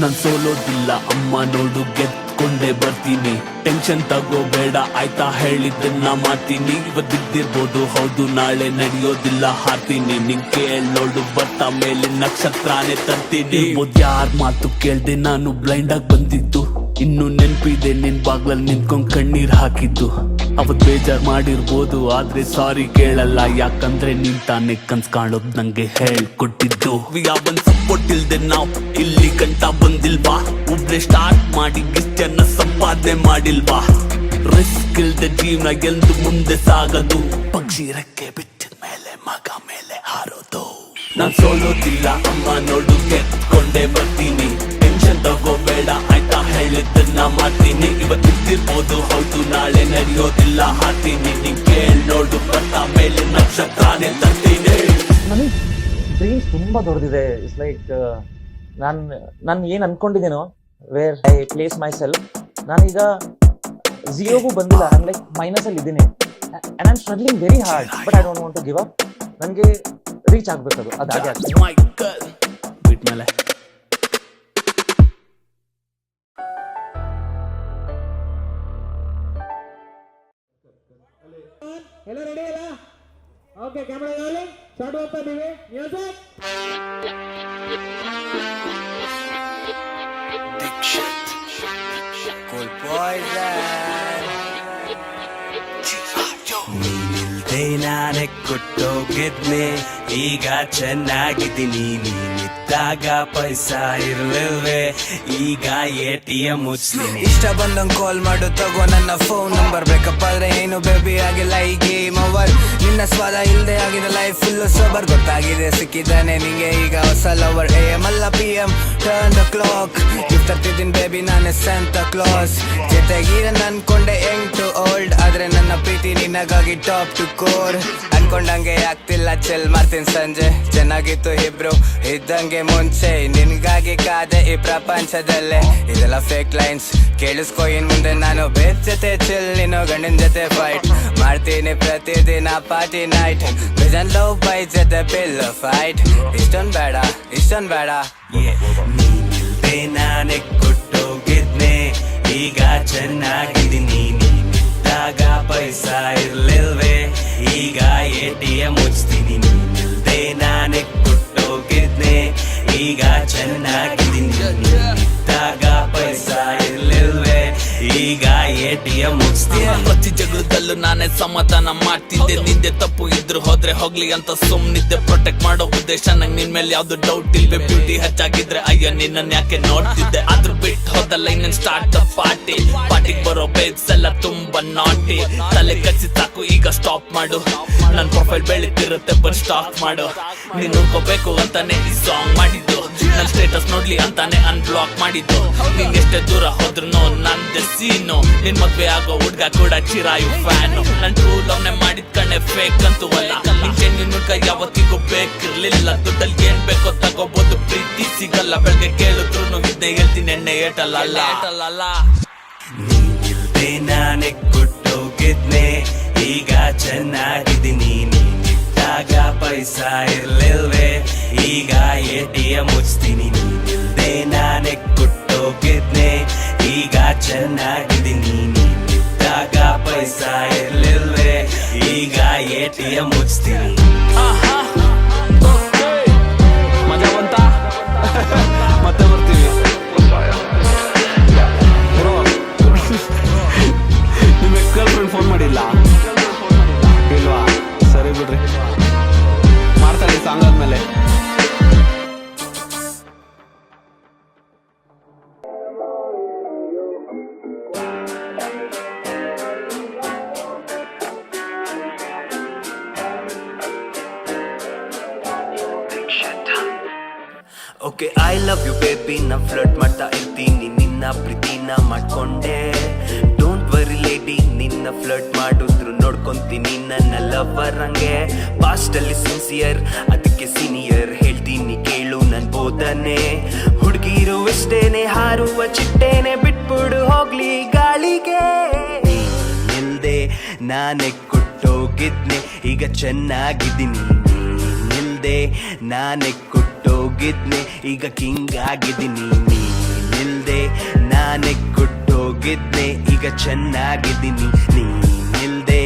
ನಾನ್ ಸೋಲೋದಿಲ್ಲ ಅಮ್ಮ ನೋಡು, ಗೆದ್ಕೊಂಡೇ ಬರ್ತೀನಿ. ಟೆನ್ಷನ್ ತಗೋಬೇಡ ಆಯ್ತಾ, ಹೇಳಿದ್ದನ್ನ ಮಾಡ್ತೀನಿ. ಇವತ್ತಿದ್ದಿರ್ಬೋದು ಹೌದು, ನಾಳೆ ನಡೆಯೋದಿಲ್ಲ ಹಾರ್ತೀನಿ. ನಿನ್ ಕೇಳ್ ನೋಡು ಬರ್ತಾ ಮೇಲೆ ನಕ್ಷತ್ರನೇ ತರ್ತೀನಿ. ಯಾರ್ ಮಾತು ಕೇಳ್ದೆ ನಾನು ಬ್ಲೈಂಡ್ ಆಗಿ ಬಂದಿದ್ದು, ಇನ್ನು ನೆನ್ಪಿದೆ ನಿನ್ ಬಾಗ್ಲಲ್ಲಿ ನಿಂತ್ಕೊಂಡ್ ಕಣ್ಣೀರ್ ಹಾಕಿದ್ದು. ಅವತ್ ಬೇಜಾರ್ ಮಾಡಿರ್ಬೋದು ಆದ್ರೆ ಸಾರಿ ಕೇಳಲ್ಲ, ಯಾಕಂದ್ರೆ ನೀನ್ ತಾನೇ ಕನ್ಸ್ ಕಾಣೋದ್ ನಂಗೆ ಹೇಳ್ಕೊಟ್ಟಿದ್ದು. ಯಾವನ್ ಸಪೋರ್ಟ್ ಇಲ್ದೆ ನಾವ್ ಇಲ್ಲಿ ಗಂಟ ಬಂದಿಲ್ವಾ, ಒಬ್ರೆ ಸ್ಟಾರ್ಟ್ ಮಾಡಿ ಇಷ್ಟನ್ನ ಸಂಪಾದನೆ ಮಾಡಿಲ್ವಾ. ರಿಸ್ಕ್ ಇಲ್ದೆ ಜೀವನ ಎಂದು ಮುಂದೆ ಸಾಗದು, ಪಕ್ಷಿ ರೆಕ್ಕೆ ಬಿಟ್ಟಿದ ಮೇಲೆ ಮಗ ಮೇಲೆ ಹಾರೋದು. ನಾನ್ ಸೋಲೋದಿಲ್ಲ ಅಮ್ಮ ನೋಡು, ಗೆದ್ಕೊಂಡೇ ಬರ್ತೀನಿ. ಟೆನ್ಷನ್ ತಗೋಬೇಡ ಆಯ್ತಾ, ಹೇಳಿದ್ದನ್ನ ಮಾಡ್ತೀನಿ. ಇವತ್ತಿರ್ಬೋದು ಹೌದು, ನಾಳೆ ನಡೆಯೋದಿಲ್ಲ ಹಾರ್ತೀನಿ. ನೀನ್ ಕೇಳ್ ನೋಡು ಬರ್ತಾ ಮೇಲೆ ನಕ್ಷತ್ರನೇ ತರ್ತೀನಿ. ನನಗೆ ಡ್ರೀಮ್ಸ್ ತುಂಬಾ ದೊಡ್ಡದಿದೆ. ಇಟ್ಸ್ ಲೈಕ್ ನಾನು ಏನ್ ಅನ್ಕೊಂಡಿದ್ದೇನೋ, where I place myself, ನಾನೀಗ ಝೀರೋಗೂ ಬಂದಿಲ್ಲ, ನಾನು ಲೈಕ್ ಮೈನಸ್ ಅಲ್ಲಿ ಇದ್ದೀನಿ. And I am struggling very hard, but I don't want to give up. ನನಗೆ ರೀಚ್ ಆಗ್ಬೇಕದು, ಅದು ಹಾಗೆ ಆಗ್ತದೆ. ಬಿಟ್ಮೇಲೆ ಎಲ್ಲ ರೆಡಿ ಅಲ್ಲ? ಓಕೆ ಕ್ಯಾಮೆರಾ ಶಾರ್ಟ್ ಹೋಗ್ತಾ ಇದೀವಿ ಮ್ಯೂಸಿಕ್ ನೀನಿಲ್ದೆ ನಾನೇ ಕೊಟ್ಟೋಗಿದ್ನೆ ಈಗ ಚೆನ್ನಾಗಿದ್ದೀನಿ ನೀನಿದ್ದಾಗ ಪೈಸಾ ಇರ್ಲಿಲ್ವೇ ಈಗ ATM ಮುಚ್ತೀನಿ ಇಷ್ಟ ಬಂದಂಗ್ ಕಾಲ್ ಮಾಡು ತಗೋ ನನ್ನ ಫೋನ್ ನಂಬರ್ ಬೇಕಪ್ಪ ಆದ್ರೆ ಏನು ಬೇಬಿ ಆಗಿಲ್ಲ ಈ ಗೇಮ್ ಓವರ್ ನಿನ್ನ ಸ್ವಾದ ಇಲ್ದೆ ಆಗಿದೆ ಲೈಫ್ ಫುಲ್ ಸೋಬರ್ ಗೊತ್ತಾಗಿದೆ ಸಿಕ್ಕಿದ್ದಾನೆ ನಿಂಗೆ ಈಗ ಹೊಸ ಲವರ್ AM ಅಲ್ಲ PM turn the clock gift ತರ್ತಿದ್ದೀನಿ ಬೇಬಿ ನಾನೇ ಸ್ಯಾಂಟಾ ಕ್ಲಾಸ್ ಜೊತೆಗೀರ ಅನ್ಕೊಂಡೆ ಯಂಗ್ ಟು ಓಲ್ಡ್ ಆದ್ರೆ ನನ್ನ ಪ್ರೀತಿ ನಿನಗಾಗಿ ಟಾಪ್ ಟು ಕೋರ್ ಅನ್ಕೊಂಡಂಗೆ ಆಗ್ತಿಲ್ಲ ಚೆಲ್ ಮಾಡ್ತೀನಿ ಸಂಜೆ ಚೆನ್ನಾಗಿತ್ತು ಇಬ್ರು ಇದ್ದಂಗೆ ಮುಂಚೆ ನಿನ್ಗಾಗಿ ಕಾದೆ ಈ ಪ್ರಪಂಚದಲ್ಲೇ ಇದೆಲ್ಲ ಫೇಕ್ ಲೈನ್ಸ್ ಕೇಳಿಸ್ಕೊ ಇನ್ ಮುಂದೆ ನಾನು ಬೇರೆ ಜೊತೆ ಚಿಲ್ ನೀನು ಗಂಡಿನ ಜೊತೆ ಫೈಟ್ ಮಾಡ್ತೀನಿ ಪ್ರತಿದಿನ party night vision love by ಜೊತೆ ಬಿಲ್ ಫೈಟ್ ಇಷ್ಟೊಂದ್ ಬೇಡ ನೀನಿಲ್ದೆ ನಾನೇ ಕೊಟ್ಟೋಗಿದ್ನೆ ಈಗ ಚೆನ್ನಾಗಿದ್ದೀನಿ ನೀನಿದ್ದಾಗ ಪೈಸಾ ಇರ್ಲಿಲ್ವೇ ಈಗ ATM ಮುಚ್ತೀನಿ ನೀನಿಲ್ದೆ ನಾನೇ ಕೊಟ್ಟೋಗಿದ್ನೆ ಈಗ ಚೆನ್ನಾಗಿದ್ದೀನಿ ನೀನಿದ್ದಾಗ ಪೈಸಾ ಇರ್ಲಿಲ್ವೇ ಈಗ ATM ಮುಚ್ತೀನಿ ಪ್ರತಿ ಜಗಳದಲ್ಲೂ ನಾನೇ ಸಮಾಧಾನ ಮಾಡ್ತಿದ್ದೆ ನಿಂದೆ ತಪ್ಪು ಇದ್ರು ಹೋದ್ರೆ ಹೋಗ್ಲಿ ಅಂತ ಸುಮ್ನಿದ್ದೆ ಪ್ರೊಟೆಕ್ಟ್ ಮಾಡೋ ಉದ್ದೇಶ ನಂಗೆ ನಿನ್ ಮೇಲೆ ಯಾವ್ದು ಡೌಟ್ ಇಲ್ವೇ ಬ್ಯೂಟಿ ಹೆಚ್ಚಾಗಿದ್ರೆ ಅಯ್ಯೋ ನಿನ್ನ ಯಾಕೆ ನೋಡ್ತಿದ್ದೆ ಆದ್ರೂ ಬಿಟ್ಟು ಹೋದಲ್ಲ ಇನ್ನೇನ್ ಸ್ಟಾರ್ಟ್ ದ ಪಾರ್ಟಿಗೆ ಬರೋ ಬೇಬ್ಸ್ ಎಲ್ಲ ತುಂಬಾ ನಾಟಿ ತಲೆ ಕಚ್ಚಿ ಸಾಕು ಈಗ ಸ್ಟಾಪ್ ಮಾಡು ನನ್ ಪ್ರೊಫೈಲ್ ಬೆಳಿತಿರುತ್ತೆ ಬಟ್ ಸ್ಟಾಕ್ ಮಾಡು ನೀನ್ ನೋಡ್ಕೋಬೇಕು ಅಂತಾನೆ ಈ ಸಾಂಗ್ ಮಾಡಿದ್ದು ನನ್ ಸ್ಟೇಟಸ್ ನೋಡ್ಲಿ ಅಂತಾನೆ ಅನ್ಬ್ಲಾಕ್ ಮಾಡಿದ್ದು ನಿಂಗ್ ಎಷ್ಟೇ ದೂರ ಹೋದ್ರು ನಂದೆ ಸೀನು ನಿನ್ ಮದ್ವೆ ಆಗೋ ಹುಡ್ಗ ಕೂಡ ಚಿರಾಯು ಫ್ಯಾನು ನನ್ ಟ್ರೂ ಲವ್ನೆ ಮಾಡಿದ್ ಕಣ್ಣೆ ಫೇಕ್ ಅಂತೂ ಅಲ್ಲ ನಿಂಗೆ ನಿನ್ ಹುಡ್ಗ ಯಾವತ್ತಿಗೂ ಬೇಕಿರ್ಲಿಲ್ಲ ದುಡ್ಡಲ್ಲಿ ಏನ್ ಬೇಕೋ ತಗೋಬಹುದು ಪ್ರೀತಿ ಸಿಗಲ್ಲ ಬೆಳಗ್ಗೆ ಕೇಳಿದ್ರು ಇದನ್ನೇ ಹೇಳ್ತೀನಿ ಎಣ್ಣೆ ಏಟಲ್ಲ ನೀನಿಲ್ದೆ ನಾನೇ ಕೊಟ್ಟೋಗಿದ್ನೆ ಈಗ ಚೆನ್ನಾಗಿದ್ದೀನಿ ನೀನಿದ್ದಾಗ ಪೈಸಾ ಇರ್ಲಿಲ್ವೇ ಈಗ ATM ಮುಚ್ತೀನಿ ನೀನಿಲ್ದೆ ನಾನೇ ಕೊಟ್ಟೋಗಿದ್ನೆ ಈಗ ಚೆನ್ನಾಗಿದ್ದೀನಿ ನೀನಿದ್ದಾಗ ಪೈಸಾ ಇರ್ಲಿಲ್ವೇ ಈಗ ATM ಮುಚ್ತೀನಿ ಮಜಾ ಬಂತ ಮತ್ತೆ ಬರ್ತೀವಿ ನಿಮ್ಮ ಎಕ್ಸ್ ಗರ್ಲ್ ಫ್ರೆಂಡ್ ಫೋನ್ ಮಾಡಿಲ್ಲ ಇಲ್ವಾ ಸರಿ ಬಿಡ್ರಿ ಮಾಡ್ತಾಳೆ ಸಾಂಗ್ ಆದ್ಮೇಲೆ okay I love you baby ನಾ ಫ್ಲರ್ಟ್ ಮಾಡ್ತಾ ಇರ್ತೀನಿ ನಿನ್ನ ಪ್ರೀತಿನ ಮಾಡ್ಕೊಂಡೆ ಡೋಂಟ್ ವರಿ ಲೇಡಿ ನಿನ್ನ ಫ್ಲರ್ಟ್ ಮಾಡಿದ್ರು ನೋಡ್ಕೊಂತೀನಿ ನನ್ನ ಲವರ್ ಹಂಗೆ ಪಾಸ್ಟ್ ಅಲ್ಲಿ ಸಿನ್ಸಿಯರ್ ಅದಕ್ಕೆ ಸೀನಿಯರ್ ಹೇಳ್ತೀನಿ ಕೇಳು ನನ್ ಬೋಧನೆ ಹುಡುಗಿರು ಇಷ್ಟೇನೆ ಹಾರುವ ಚಿಟ್ಟೇನೆ ಬಿಟ್ಬಿಡು ಹೋಗ್ಲಿ ಗಾಳಿಗೆ ನಿಲ್ದೆ ನಾನೇ ಕೊಟ್ಟೋಗಿದ್ನೆ ಈಗ ಚೆನ್ನಾಗಿದ್ದೀನಿ ನಿಲ್ದೆ ನಾನೇ ಕೊಟ್ಟೋಗಿದ್ನೆ ಈಗ ಕಿಂಗ್ ಆಗಿದ್ದೀನಿ ನೀನಿಲ್ದೆ ನಾನೇ ಕೊಟ್ಟೋಗಿದ್ನೆ ಈಗ ಚೆನ್ನಾಗಿದ್ದೀನಿ ನೀನಿಲ್ದೆ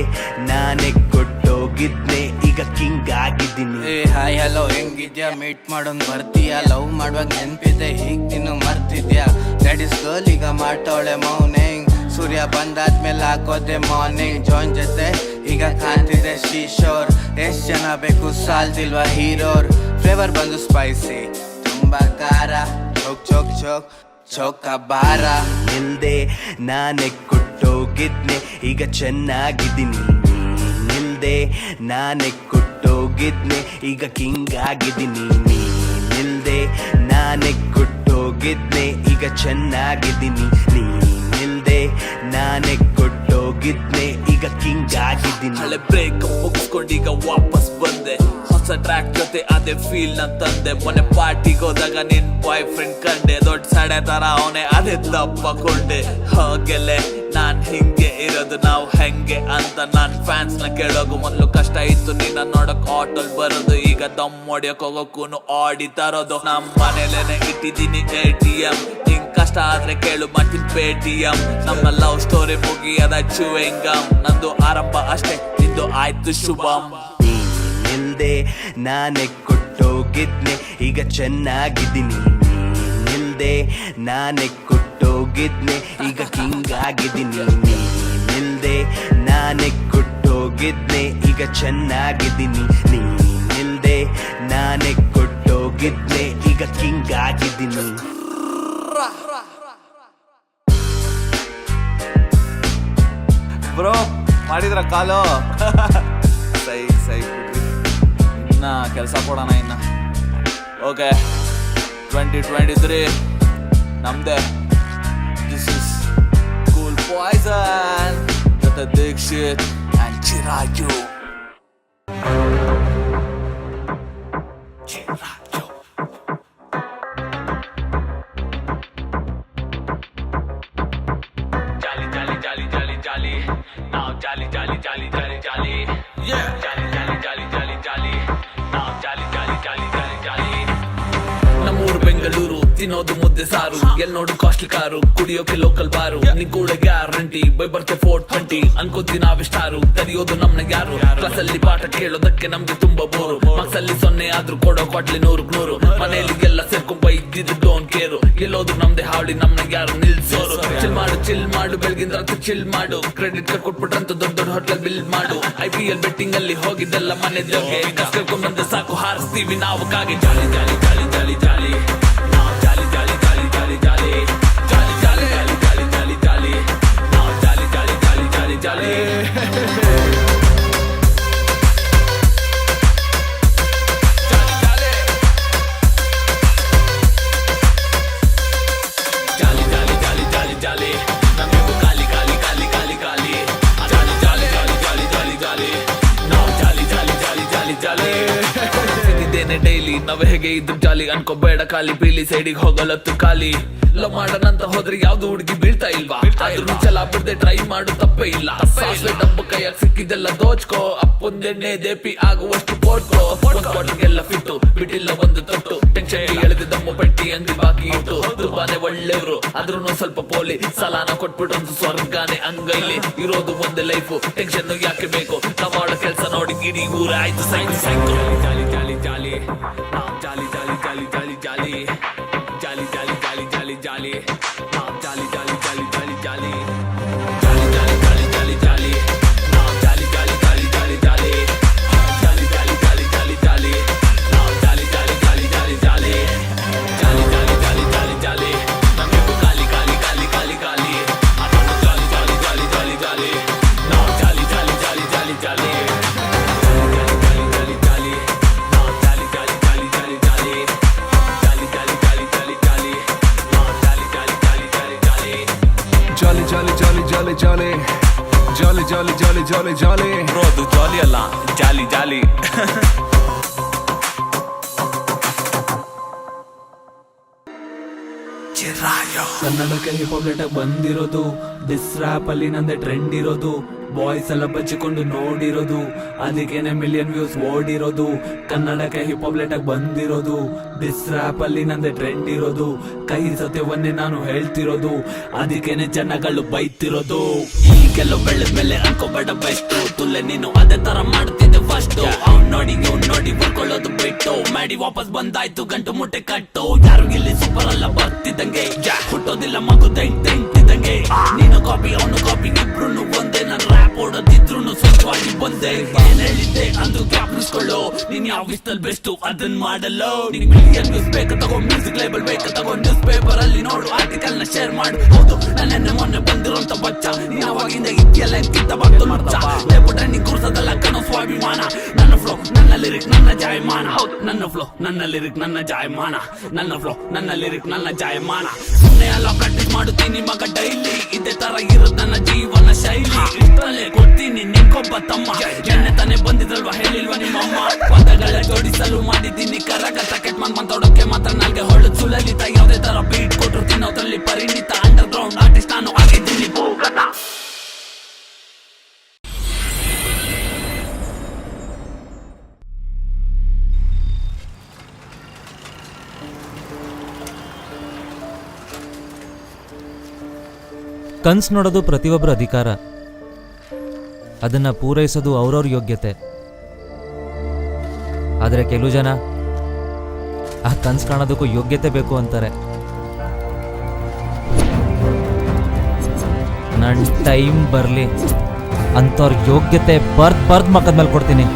ನಾನೇ ಕೊಟ್ಟೋಗಿದ್ನೆ ಈಗ ಕಿಂಗ್ ಆಗಿದ್ದೀನಿ ಹಾಯ್ ಹಲೋ ಹೆಂಗಿದ್ಯಾ ಮೀಟ್ ಮಾಡೋನ್ ಬರ್ತೀಯಾ ಲವ್ ಮಾಡುವಾಗ ನೆನ್ಪಿದೆ ಹೀಗ್ ನೀನು ಮರ್ತಿದ್ಯಾ ಡ್ಯಾಡಿಸ್ ಗರ್ಲ್ ಈಗ ಮಾಡ್ತಾವಳೆ ಮೌನಿಂಗ್ ಸೂರ್ಯ ಬಂದಾದ್ಮೇಲೆ ಹಾಕೋದೆ ಮಾರ್ನಿಂಗ್ ಜಾಯಿನ್ ಜೊತೆ ಈಗ ಕಾಣ್ತಿದೆ ಶೀಶೋರ್ ಎಷ್ಟ್ ಜನ ಬೇಕು ಸಾಲ್ದಿಲ್ವಾ ಹೀರೋರ್ ಫ್ಲೇವರ್ ಬಂದು ಸ್ಪೈಸಿ ತುಂಬಾ ಖಾರ ಚೋಕ್ ಚೋಕ್ ಚೋಕ್ ಚೌಕ ಬಾರ ನಿಲ್ದೆ ನಾನೇ ಕೊಟ್ಟೋಗಿದ್ನೆ ಈಗ ಚೆನ್ನಾಗಿದ್ದೀನಿ ನಿಲ್ದೆ ನಾನೇ ಕೊಟ್ಟೋಗಿದ್ನೆ ಈಗ ಕಿಂಗ್ ಆಗಿದ್ದೀನಿ ನಿಲ್ದೆ ನಾನೇ ಕೊಟ್ಟೋಗಿದ್ನೆ ಈಗ ಚೆನ್ನಾಗಿದ್ದೀನಿ ನಿಲ್ದೆ ನಾನೇ ಕೊಟ್ಟೋಗಿದ್ನೆ ಈಗ ಕಿಂಗ್ ಆಗಿದ್ದೀನಿ ಹಳೆ ಬ್ರೇಕ್ ಮುಗಿಸ್ಕೊಂಡೀಗ ವಾಪಸ್ ಬಂದೆ ಹೊಸ ಟ್ರ್ಯಾಕ್ ಜೊತೆ ಅದೇ ಫೀಲ್ ನ ತಂದೆ ಮೊನ್ನೆ ಪಾರ್ಟಿಗೆ ಹೋದಾಗ ನಿನ್ ಬಾಯ್ ಫ್ರೆಂಡ್ ಕಂಡೆ ದೊಡ್ಡ ಸಡೆ ತರ ಅವನೇ ಅದೇ ತಪ್ಪಕೊಂಡೆ ಹಾಗೆಲೆ ನಾನ್ ಹಿಂಗೆ ಇರೋದು ನಾವು ಹೆಂಗೆ ಅಂತ ನಾನ್ ಫ್ಯಾನ್ಸ್ ನ ಕೇಳೋಗು ಮೊದ್ಲು ಕಷ್ಟ ಇತ್ತು ನಿನ್ನ ನೋಡಕ್ ಆಟೋಲ್ ಬರೋದು ಈಗ ದಮ್ ಹೊಡಿಯಕ್ ಹೋಗೋಕೂನು ಆಡಿ ತರೋದು ನಮ್ ಮನೇಲೇನೆ ಇಟ್ಟಿದ್ದೀನಿ ATM ಹಿಂಗ್ ಕಷ್ಟ ಆದ್ರೆ ಕೇಳು ಮಾಡ್ತೀನಿ ಪೇಟಿಎಂ ನಮ್ಮ ಲವ್ ಸ್ಟೋರಿ ಮುಗಿಯದ ಚೂಯಿಂಗಮ್ ನಂದು ಆರಂಭ ಅಷ್ಟೇ ನಿಂದು ಆಯ್ತು ಶುಭಂ ನಿಲ್ದೆ ನಾನೇ ಕೊಟ್ಟೋಗಿದ್ನೆ ಈಗ ಚೆನ್ನಾಗಿದ್ದೀನಿ ನಿಲ್ದೆ ನಾನೇ ಕೊಟ್ಟೋಗಿದ್ನೆ ಈಗ ಕಿಂಗ್ ಆಗಿದ್ದೀನಿ ನಿಲ್ದೆ ನಾನೇ ಕೊಟ್ಟೋಗಿದ್ನೆ ಈಗ ಚೆನ್ನಾಗಿದ್ದೀನಿ ನಿಲ್ದೆ ನಾನೇ ಕೊಟ್ಟೋಗಿದ್ನೆ ಈಗ ಕಿಂಗ್ ಆಗಿದ್ದೀನಿ. ಬ್ರೋ ಮಾಡಿದ್ರ ಕಾಲು ಸೈ ಸೈ ಬಿಡ್ರಿ, ಇನ್ನ ಕೆಲಸ ಕೊಡೋಣ ಇನ್ನ. ಓಕೆ 2023 ನಮ್ದೆ. ದಿಸ್ ಇಸ್ ಕೂಲ್ ಪಾಯ್ಸನ್ ಜೊತೆ ದೀಕ್ಷಿತ್ ಅಂಡ್ ಚಿರಾಜು. ನಮ್ಮೂರು ಬೆಂಗಳೂರು ತಿನ್ನೋದು ಮುದ್ದೆ ಸಾರು, ಎಲ್ ನೋಡು ಕಾಸ್ಟ್ಲಿ ಕಾರು, ಕುಡಿಯೋಕೆ ಲೋಕಲ್ ಬಾರು, ನಿನ್ ಕೂಡ ಗ್ಯಾರಂಟಿ ಬೈ ಬರ್ತೆ 420 ಅನ್ಕೋತಿ ನಾವಿಷ್ಟಾರು, ತರಿಯೋದು ನಮ್ನ ಯಾರು? ಕ್ಲಾಸ್ ಅಲ್ಲಿ ಪಾಠ ಕೇಳೋದಕ್ಕೆ ನಮ್ಗೆ ತುಂಬಾ ಬೋರು, ಮಾರ್ಕ್ಸ್ ಅಲ್ಲಿ 0 ಆದ್ರೂ ಕೊಡೋ ಕ್ವಾಟ್ಲಿ 100 ಮನೆಯಲ್ಲಿ ಎಲ್ಲ ಸೇರ್ಕೊಂಡ್ ಬೈದಿದ್ದು ಡೋಂಟ್ ಕೇರು, ಎಲ್ಲೋದು ನಮ್ದೆ ಹಾವಳಿ ನಮ್ನ ಯಾರು ನಿಲ್ಸೋರು? ಚಿಲ್ ಮಾಡು ಬೆಳಗಿನ ರಾತ್ರಿ ಚಿಲ್ ಮಾಡು, ಕ್ರೆಡಿಟ್ ಕಾರ್ಡ್ ಕೊಟ್ಬಿಟ್ರಂತ ದೊಡ್ಡ ದೊಡ್ಡ ಹೋಟೆಲ್ ಬಿಲ್ ಮಾಡು, IPL ಬೆಟ್ಟಿಂಗ್ ಅಲ್ಲಿ ಹೋಗಿದ್ದೆಲ್ಲ ಮನೆ ಜೊತೆ ಕಸ್ಕೊಂಡ್ ಬಂದ್ರೆ ಸಾಕು ಹಾರಿಸ್ತೀವಿ ನಾವು ಕಾಗೆ. ಜಾಲಿ ಜಾಲಿ ಜಾಲಿ ಜಾಲಿ ಜಾಲಿ ನಾವು ಜಾಲಿ ಜಾಲಿ ಜಾಲಿ ಜಾಲಿ ಜಾಲಿ ಜಾಲಿ ಜಾಲಿ ಜಾಲಿ ಜಾಲಿ ಜಾಲಿ ಜಾಲಿ ನಾವು ಜಾಲಿ ಜಾಲಿ ಜಾಲಿ ಜಾಲಿ ಜಾಲಿ ಜಾಲಿ ಜಾಲಿ ಜಾಲಿ ಜಾಲಿ ಜಾಲಿ ನಮಗೂ ಖಾಲಿ ಖಾಲಿ ಖಾಲಿ ಖಾಲಿ ಖಾಲಿ ಜಾಲಿ ಜಾಲಿ ಜಾಲಿ ಜಾಲಿ ಜಾಲಿ ಜಾಲಿ ನಾವು ಜಾಲಿ ಜಾಲಿ ಜಾಲಿ ಜಾಲಿ ಜಾಲಿ ಇದೇನೆ ಡೈಲಿ ನಾವ್ ಹೇಗೆ ಇದ್ರು ಜಾಲಿ ಅನ್ಕೋಬೇಡ, ಖಾಲಿ ಪೀಲಿ ಸೈಡಿಗೆ ಹೋಗಲತ್ತು ಖಾಲಿ. ಲವ್ ಮಾಡೋಣಂತ ಹೋದ್ರೆ ಯಾವ್ದು ಹುಡುಗಿ ಬೀಳ್ತಾ ಇಲ್ವಾ? ಆದ್ರೂ ಛಲ ಬಿಡದೆ ಟ್ರೈ ಮಾಡು ತಪ್ಪೇ ಇಲ್ಲ. ಸಾಸ್ವೆ ಡಬ್ಬ ಕೈಯಾಗ ಸಿಕ್ಕಿದೆಲ್ಲ ದೋಚ್ಕೋ, ಅಪ್ಪೊಂದೆಣ್ಣೆ ದೇಪಿ ಆಗುವಷ್ಟು ಕೊಟ್ಕೋ, ಕೊಟ್ಗೆಲ್ಲ ಫಿಟ್ಟು ಬಿಟ್ಟಿಲ್ಲ ಒಂದು ತೊಟ್ಟು, ಟೆನ್ಷನ್ ಎಳೆದ ದಮ್ಮ ಪೆಟ್ಟಿ ಅಂಗಡಿ ಬಾಕಿ ಇಟ್ಟು, ತುಂಬಾನೇ ಒಳ್ಳೆಯವರು ಆದ್ರೂ ಸ್ವಲ್ಪ ಪೋಲಿ, ಸಲಾನ ಕೊಟ್ಬಿಟ್ರಂತ ಸ್ವರ್ಗಾನೆ ಅಂಗೈಲಿ, ಇರೋದು ಒಂದೇ ಲೈಫು ಟೆನ್ಷನ್ ಯಾಕೆ ಬೇಕು, ನಾವ್ ಮಾಡೋ ಕೆಲ್ಸ ನೋಡಿ ಇಡೀ ಊರ ಆಯ್ತು ಸೈಕಲ್ ಸೈಕಲ್. ಜಾಲಿ ಜಾಲಿ ಜಾಲಿ ನಾವು ಜಾಲಿ ಜಾಲಿ ಜಾಲಿ ಜಾಲಿ ಜಾಲಿ ಜಾಲಿ ಜಾಲಿ ಜಾಲಿ ಜಾಲಿ ಜಾಲಿ ನಾವು ಜಾಲಿ ಜಾಲಿ ಜಾಲಿ ಜಾಲಿ ಜಾಲಿ ಜಾಲಿ ಜಾಲಿ ಜಾಲಿ ಜಾಲಿ ಜಾಲಿ ನಾವು ಜಾಲಿ ಜಾಲಿ ಜಾಲಿ ಜಾಲಿ ಜಾಲಿ ಜಾಲಿ ಜಾಲಿ ಜಾಲಿ ಜಾಲಿ ಜಾಲಿ ನಾವು ಜಾಲಿ ಜಾಲಿ ಜಾಲಿ ಜಾಲಿ ಜಾಲಿ ಜಾಲಿ ಜಾಲಿ ಜಾಲಿ ಜಾಲಿ ಜಾಲಿ ನಮಗೂ ಖಾಲಿ ಖಾಲಿ ಖಾಲಿ ಖಾಲಿ ಖಾಲಿ ಅದನ್ನು ಜಾಲಿ ಜಾಲಿ ಜಾಲಿ ಜಾಲಿ ಜಾಲಿ ನಾವು ಜಾಲಿ ಜಾಲಿ ಜಾಲಿ ಜಾಲಿ ಜಾಲಿ ಜಾಲಿ ಜಾಲಿ ಜಾಲಿ ಜಾಲಿ ಜಾಲಿ ಜಾಲಿ ಜಾಲಿ ಬ್ರೋ ಅದು ಜಾಲಿ ಅಲ್ಲ ಜಾಲಿ ಜಾಲಿ. ಕನ್ನಡಕ್ಕೆ ಹಿಪ್ ಬಂದಿರೋದು, ದಿಸ್ ರ್ಯಾಪ್ ಅಲ್ಲಿ ನಂದೆ ಟ್ರೆಂಡ್ ಇರೋದು, ಬಾಯ್ಸ್ ಎಲ್ಲ ಬಚ್ಚಿಕೊಂಡು ನೋಡಿರೋದು, ಅದಕ್ಕೇನೆ ಮಿಲಿಯನ್ ವ್ಯೂಸ್ ಓಡಿರೋದು. ಕನ್ನಡಕ್ಕೆ ಹಿಪ್ ಹಾಪ್ ಬಂದಿರೋದು, ದಿಸ್ ರ್ಯಾಪ್ ಅಲ್ಲಿ ನಂದೆ ಟ್ರೆಂಡ್ ಇರೋದು, ಕೈ ಸತ್ಯವನ್ನೇ ನಾನು ಹೇಳ್ತಿರೋದು, ಅದಕ್ಕೇನೆ ಜನಗಳು ಬೈತಿರೋದು. ಈಗೆಲ್ಲ ಬೆಳೆದ್ಮೇಲೆ ಅನ್ಕೋಬೇಡ ಬೆಸ್ಟ್, ತುಲ್ಲೆ ನೀನು ಅದೇ ತರ ಮಾಡ್ತಿದ್ದೆ ಫಸ್ಟ್, ಅವ್ನ್ ನೋಡಿ ಇವ್ನ್ ನೋಡಿ ಬರ್ಕೊಳ್ಳೋದು ಬಿಟ್ಟು ಮಾಡಿ ವಾಪಸ್ ಬಂದಾಯ್ತು ಗಂಟು ಮುಟ್ಟೆ ಕಟ್ಟು. ಯಾರು ಇಲ್ಲಿ ಸೂಪರ್ ಅಲ್ಲ ಬರ್ತಿದ್ದಂಗೆ, ಹುಟ್ಟೋದಿಲ್ಲ ಮಗು ತೆಂಟಿದಂಗೆ, ನೀನು ಕಾಪಿ ಅವನು ಕಾಪಿ ಇಬ್ರು ಒಂದೇ, ನನ್ನ ರ್ಯಾಪ್ ಓಡೋದಿದ್ರು ಸ್ವಂತವಾಗಿ ಬಂದೆ. ಏನ್ ಹೇಳಿದ್ದೆ ಅಂದು ಜ್ಞಾಪಿಸ್ಕೊಳ್ಳೋ, ನೀನ್ ಯಾವ ವಿಸ್ತಲ್ ಬೆಸ್ಟ್ ಅದನ್ ಮಾಡಲ್ಲೋ. ನಿನ್ ಮಿಲಿಯನ್ ನ್ಯೂಸ್ ಬೇಕಾ ತಗೋ, ಮ್ಯೂಸಿಕ್ ಲೇಬಲ್ ಬೇಕಾ ತಗೋ, ನ್ಯೂಸ್ ಪೇಪರ್ ಅಲ್ಲಿ ನೋಡು, ಆರ್ಟಿಕಲ್ ನ ಶೇರ್ ಮಾಡು. ಹೌದು ನನ್ನೆನ್ನೆ ಮೊನ್ನೆ ಬಂದಿರೋಂತ ಬಚ್ಚ, ನೀನ್ ಅವಾಗಿಂದ ಇದೆಯಲ್ಲ ಕಿತ್ತ ಬಂದು ಮಾಡ್ತಾ ಲೇಪುಟ್ರೆ ಕೂರ್ಸೋದಲ್ಲ ಕನೋ ಸ್ವಾಭಿಮಾನ. ನನ್ನ ಫ್ಲೋ ನನ್ನ ಲಿರಿಕ್ ನನ್ನ ಜಾಯಮಾನ, ಹೌದು ನನ್ನ ಫ್ಲೋ ನನ್ನ ಲಿರಿಕ್ ನನ್ನ ಜಾಯಮಾನ, ನನ್ನ ಫ್ಲೋ ನನ್ನ ಲಿರಿಕ್ ನನ್ನ ಜಾಯಮಾನ. ಸುಮ್ಮನೆ ಅಲ್ಲ ಪ್ರಾಕ್ಟೀಸ್ ಮಾಡುತ್ತೀನಿ ಮಗ ಡೈಲಿ, ಇದೇ ತರ ಇರೋದು ನನ್ನ ಜೀವನ ಶೈಲಿ. ಇಷ್ಟರಲ್ಲೇ ಕೊಡ್ತೀನಿ ನಿಮ್ಗೊಬ್ಬ ತಮ್ಮ, ಎಣ್ಣೆ ತಾನೇ ಬಂದಿದ್ರಲ್ವಾ ಹೇಳಿಲ್ವಾ ನಿಮ್ಮಮ್ಮ. ಪದಗಳ ಜೋಡಿಸಲು ಮಾಡಿದ್ದೀನಿ ಕರಗತ, ಕೆಟ್ಮನ್ ಮಾತಾಡೋಕೆ ಮಾತ್ರ ನಾಲ್ಗೆ ಹೊಳದ್ ಸುಲಲಿತ. ಯಾವ್ದೇ ತರ ಬೀಟ್ ಕೊಟ್ರು ತಿನ್ನೋದ್ರಲ್ಲಿ ಪರಿಣಿತ, ಅಂಡರ್ ಗ್ರೌಂಡ್ ಆರ್ಟಿಸ್ಟ್ ನಾನು ಆಗಿದ್ದೀನಿ ಭೂಗತ. ಕನ್ಸು ನೋಡೋದು ಪ್ರತಿಯೊಬ್ಬರ ಅಧಿಕಾರ, ಅದನ್ನು ಪೂರೈಸೋದು ಅವ್ರವ್ರ ಯೋಗ್ಯತೆ. ಆದರೆ ಕೆಲವು ಜನ ಆ ಕನ್ಸು ಕಾಣೋದಕ್ಕೂ ಯೋಗ್ಯತೆ ಬೇಕು ಅಂತಾರೆ. ನನ್ನ ಟೈಮ್ ಬರಲಿ ಅಂಥವ್ರ ಯೋಗ್ಯತೆ ಬರ್ದ್ ಮಕ್ಕದ ಮೇಲೆ ಕೊಡ್ತೀನಿ.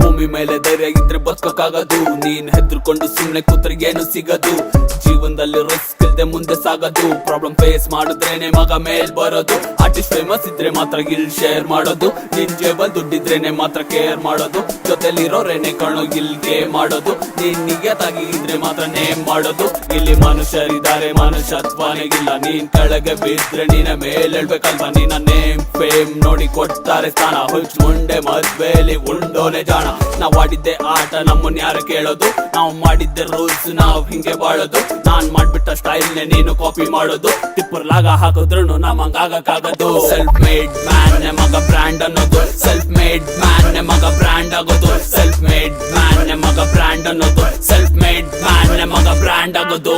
ಭೂಮಿ ಮೇಲೆ ಧೈರ್ಯ ಇದ್ರೆ ಬದುಕೋಕ್ಕಾಗದು. ನೀನ್ ಹೆದರ್ಕೊಂಡು ಸುಮ್ನೆ ಕೂತ್ರೆ ಏನು ಸಿಗದು. ಜೀವನದಲ್ಲಿ ರಿಸ್ಕ್ ಇಲ್ದೆ ಮುಂದೆ ಸಾಗದು. ಪ್ರಾಬ್ಲಮ್ ಫೇಸ್ ಮಾಡಿದ್ರೇನೆ ಮಗ ಮೇಲ್ ಬರೋದು. ಆರ್ಟಿಸ್ಟ್ ಫೇಮಸ್ ಇದ್ರೆ ಮಾತ್ರ ಇಲ್ ಶೇರ್ ಮಾಡೋದು. ನಿನ್ ಜೇಬಲ್ ದುಡ್ಡಿದ್ರೇನೆ ಮಾತ್ರ ಕೇರ್ ಮಾಡೋದು. ಜೊತೆಲಿರೋರೇನೆ ಕಣೋ ಇಲ್ಗೆ ಮಾಡೋದು. ನೀನ್ ನಿಯತ್ತಾಗಿ ಇದ್ರೆ ಮಾತ್ರ ನೇಮ್ ಮಾಡೋದು. ಇಲ್ಲಿ ಮನುಷ್ಯರಿದ್ದಾರೆ ಮನುಷ್ಯತ್ವನೇ ಇಲ್ಲ. ನೀನ್ ಕೆಳಗೆ ಬಿದ್ರೆ ನಿನ್ನ ಮೇಲ್ ಹೇಳ್ಬೇಕಲ್ವಾ. ನಿನ್ನ ನೇಮ್ ಫೇಮ್ ನೋಡಿ ಕೊಡ್ತಾರೆ ಸ್ಥಾನ. ಹುಚ್ಚ ಮುಂಡೆ ಮದ್ವೆಲಿ ಉಂಡೋನೆ ಜಾಣ. ನಾವ್ ಆಡಿದ್ದೆ ಆಟ ನಮ್ಮನ್ ಯಾರು ಕೇಳೋದು. ನಾವ್ ಮಾಡಿದ್ದೆ ರೂಲ್ಸ್ ನಾವ್ ಹಿಂಗೆ ಬಾಳೋದು. ನಾನ್ ಮಾಡ್ಬಿಟ್ಟ ಸ್ಟೈಲ್ ನೇ ನೀನು ಕಾಪಿ ಮಾಡೋದು. ಟಿಪ್ಪರ್ ಲಾಗ ಹಾಕಿದ್ರು ನಮಗಾಗಕ್ಕಾಗದು. ಸೆಲ್ಫ್ ಮೇಡ್ ಮ್ಯಾನ್ ಮಗ ಬ್ರ್ಯಾಂಡ್ ಅನ್ನೋದು. ಸೆಲ್ಫ್ ಮೇಡ್ ಮ್ಯಾನ್ ಮಗ ಬ್ರ್ಯಾಂಡ್ ಆಗೋದು. ಸೆಲ್ಫ್ ಮೇಡ್ ಮ್ಯಾನ್ ಮಗ ಬ್ರ್ಯಾಂಡ್ ಅನ್ನೋದು. ಸೆಲ್ಫ್ ಮೇಡ್ ಮ್ಯಾನ್ ಮಗ ಬ್ರ್ಯಾಂಡ್ ಆಗೋದು.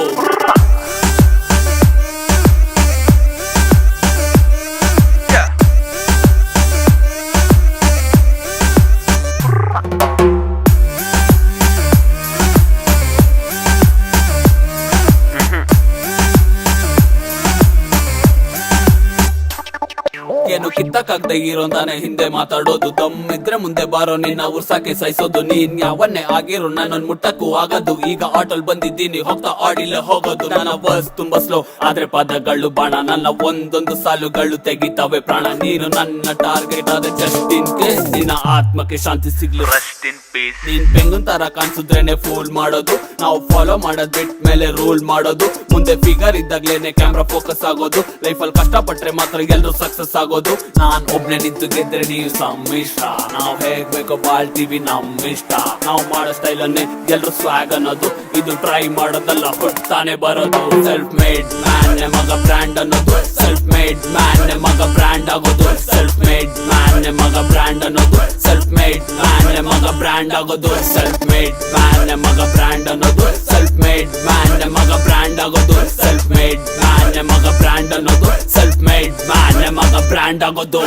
ಏನು ಕಿತ್ತಕ್ಕಾಗ್ದೆ ಇರೋಂತಾನೆ ಹಿಂದೆ ಮಾತಾಡೋದು. ದಮ್ಮಿದ್ರೆ ಮುಂದೆ ಬಾರೋ ನಿನ್ನ ಉರ್ಸಾಕೆ ಸಹಿಸೋದು. ನೀನ್ ಯಾವನ್ನೇ ಆಗಿರೋ ನನ್ನನ್ ಮುಟ್ಟಕ್ಕೂ ಆಗದು. ಈಗ ಆಟೋಲ್ ಬಂದಿದ್ದೀನಿ ಹೋಗ್ತಾ ಆಡಿಲೆ ಹೋಗೋದು. ನನ್ನ ಬಸ್ ತುಂಬಾ ಸ್ಲೋ ಆದ್ರೆ ಪದಗಳು ಬಾಣ. ನನ್ನ ಒಂದೊಂದು ಸಾಲುಗಳು ತೆಗಿತಾವೆ ಪ್ರಾಣ. ನೀನು ನನ್ನ ಟಾರ್ಗೆಟ್ ಆದ್ರೆ ಜಸ್ಟ್ ಇನ್ ಕೇಸ್. ನಿನ್ನ ಆತ್ಮಕ್ಕೆ ಶಾಂತಿ ಸಿಗ್ಲು ರೆಸ್ಟ್ ಇನ್ ಪೀಸ್. ನೀನ್ ಪೆಂಗುನ್ ತರ ಕಾಣಿಸಿದ್ರೇನೆ ಫೂಲ್ ಮಾಡೋದು. ನಾವು ಫಾಲೋ ಮಾಡೋದ್ ಬಿಟ್ ಮೇಲೆ ರೂಲ್ ಮಾಡೋದು. ಮುಂದೆ ಫಿಗರ್ ಇದ್ದಾಗ್ಲೇನೆ ಕ್ಯಾಮ್ರಾ ಫೋಕಸ್ ಆಗೋದು. ಲೈಫಲ್ಲಿ ಕಷ್ಟಪಟ್ರೆ ಮಾತ್ರ ಎಲ್ರು ಸಕ್ಸಸ್ ಆಗೋದು. ನಾನ್ ಒಬ್ನೇ ನಿಂತು ಗೆದ್ರೆ ನೀವು ಸಮ್ಮಿಷ್ಟ. ನಾವ್ ಹೇಗ್ ಬೇಕೋ ಬಾಳ್ತೀವಿ ನಮ್ ಇಷ್ಟ. ನಾವ್ ಮಾಡೋ ಸ್ಟೈಲ್ ಅನ್ನೇ ಎಲ್ರು ಸ್ವಾಗ್ ಅನ್ನೋದು. ಇದು ಟ್ರೈ ಮಾಡೋದಲ್ಲ ಹುಟ್ಟಾನೆ ಬರೋದು. ಸೆಲ್ಫ್ ಮೇಡ್ ಮ್ಯಾನ್ ಮಗ ಬ್ರ್ಯಾಂಡ್ ಅನ್ನೋದು. ಸೆಲ್ಫ್ ಮೇಡ್ ಮ್ಯಾನ್ ಮಗ ಬ್ರ್ಯಾಂಡ್ ಆಗೋದು. ಸೆಲ್ಫ್ ಮೇಡ್ ಮ್ಯಾನ್ ಮಗ ಬ್ರ್ಯಾಂಡ್ ಅನ್ನೋದು. ಸೆಲ್ಫ್ ಮೇಡ್ ಮ್ಯಾನ್ ಮಗ ಬ್ರ್ಯಾಂಡ್ ಆಗೋದು. ಸೆಲ್ಫ್ ಮೇಡ್ ಮ್ಯಾನ್ ಮಗ ಬ್ರ್ಯಾಂಡ್ ಅನ್ನೋದು. ಸೆಲ್ಫ್ ಮೇಡ್ ಮ್ಯಾನ್ ಮಗ ಬ್ರ್ಯಾಂಡ್ ಆಗೋದು. ಸೆಲ್ಫ್ ಮೇಡ್ ಮ್ಯಾನ್ ಮಗ ಬ್ರ್ಯಾಂಡ್ ಅನ್ನೋದು. ಸೆಲ್ಫ್ ಮೇಡ್ ಮ್ಯಾನ್ ಮಗ ಬ್ರ್ಯಾಂಡ್ ಆಗೋದು.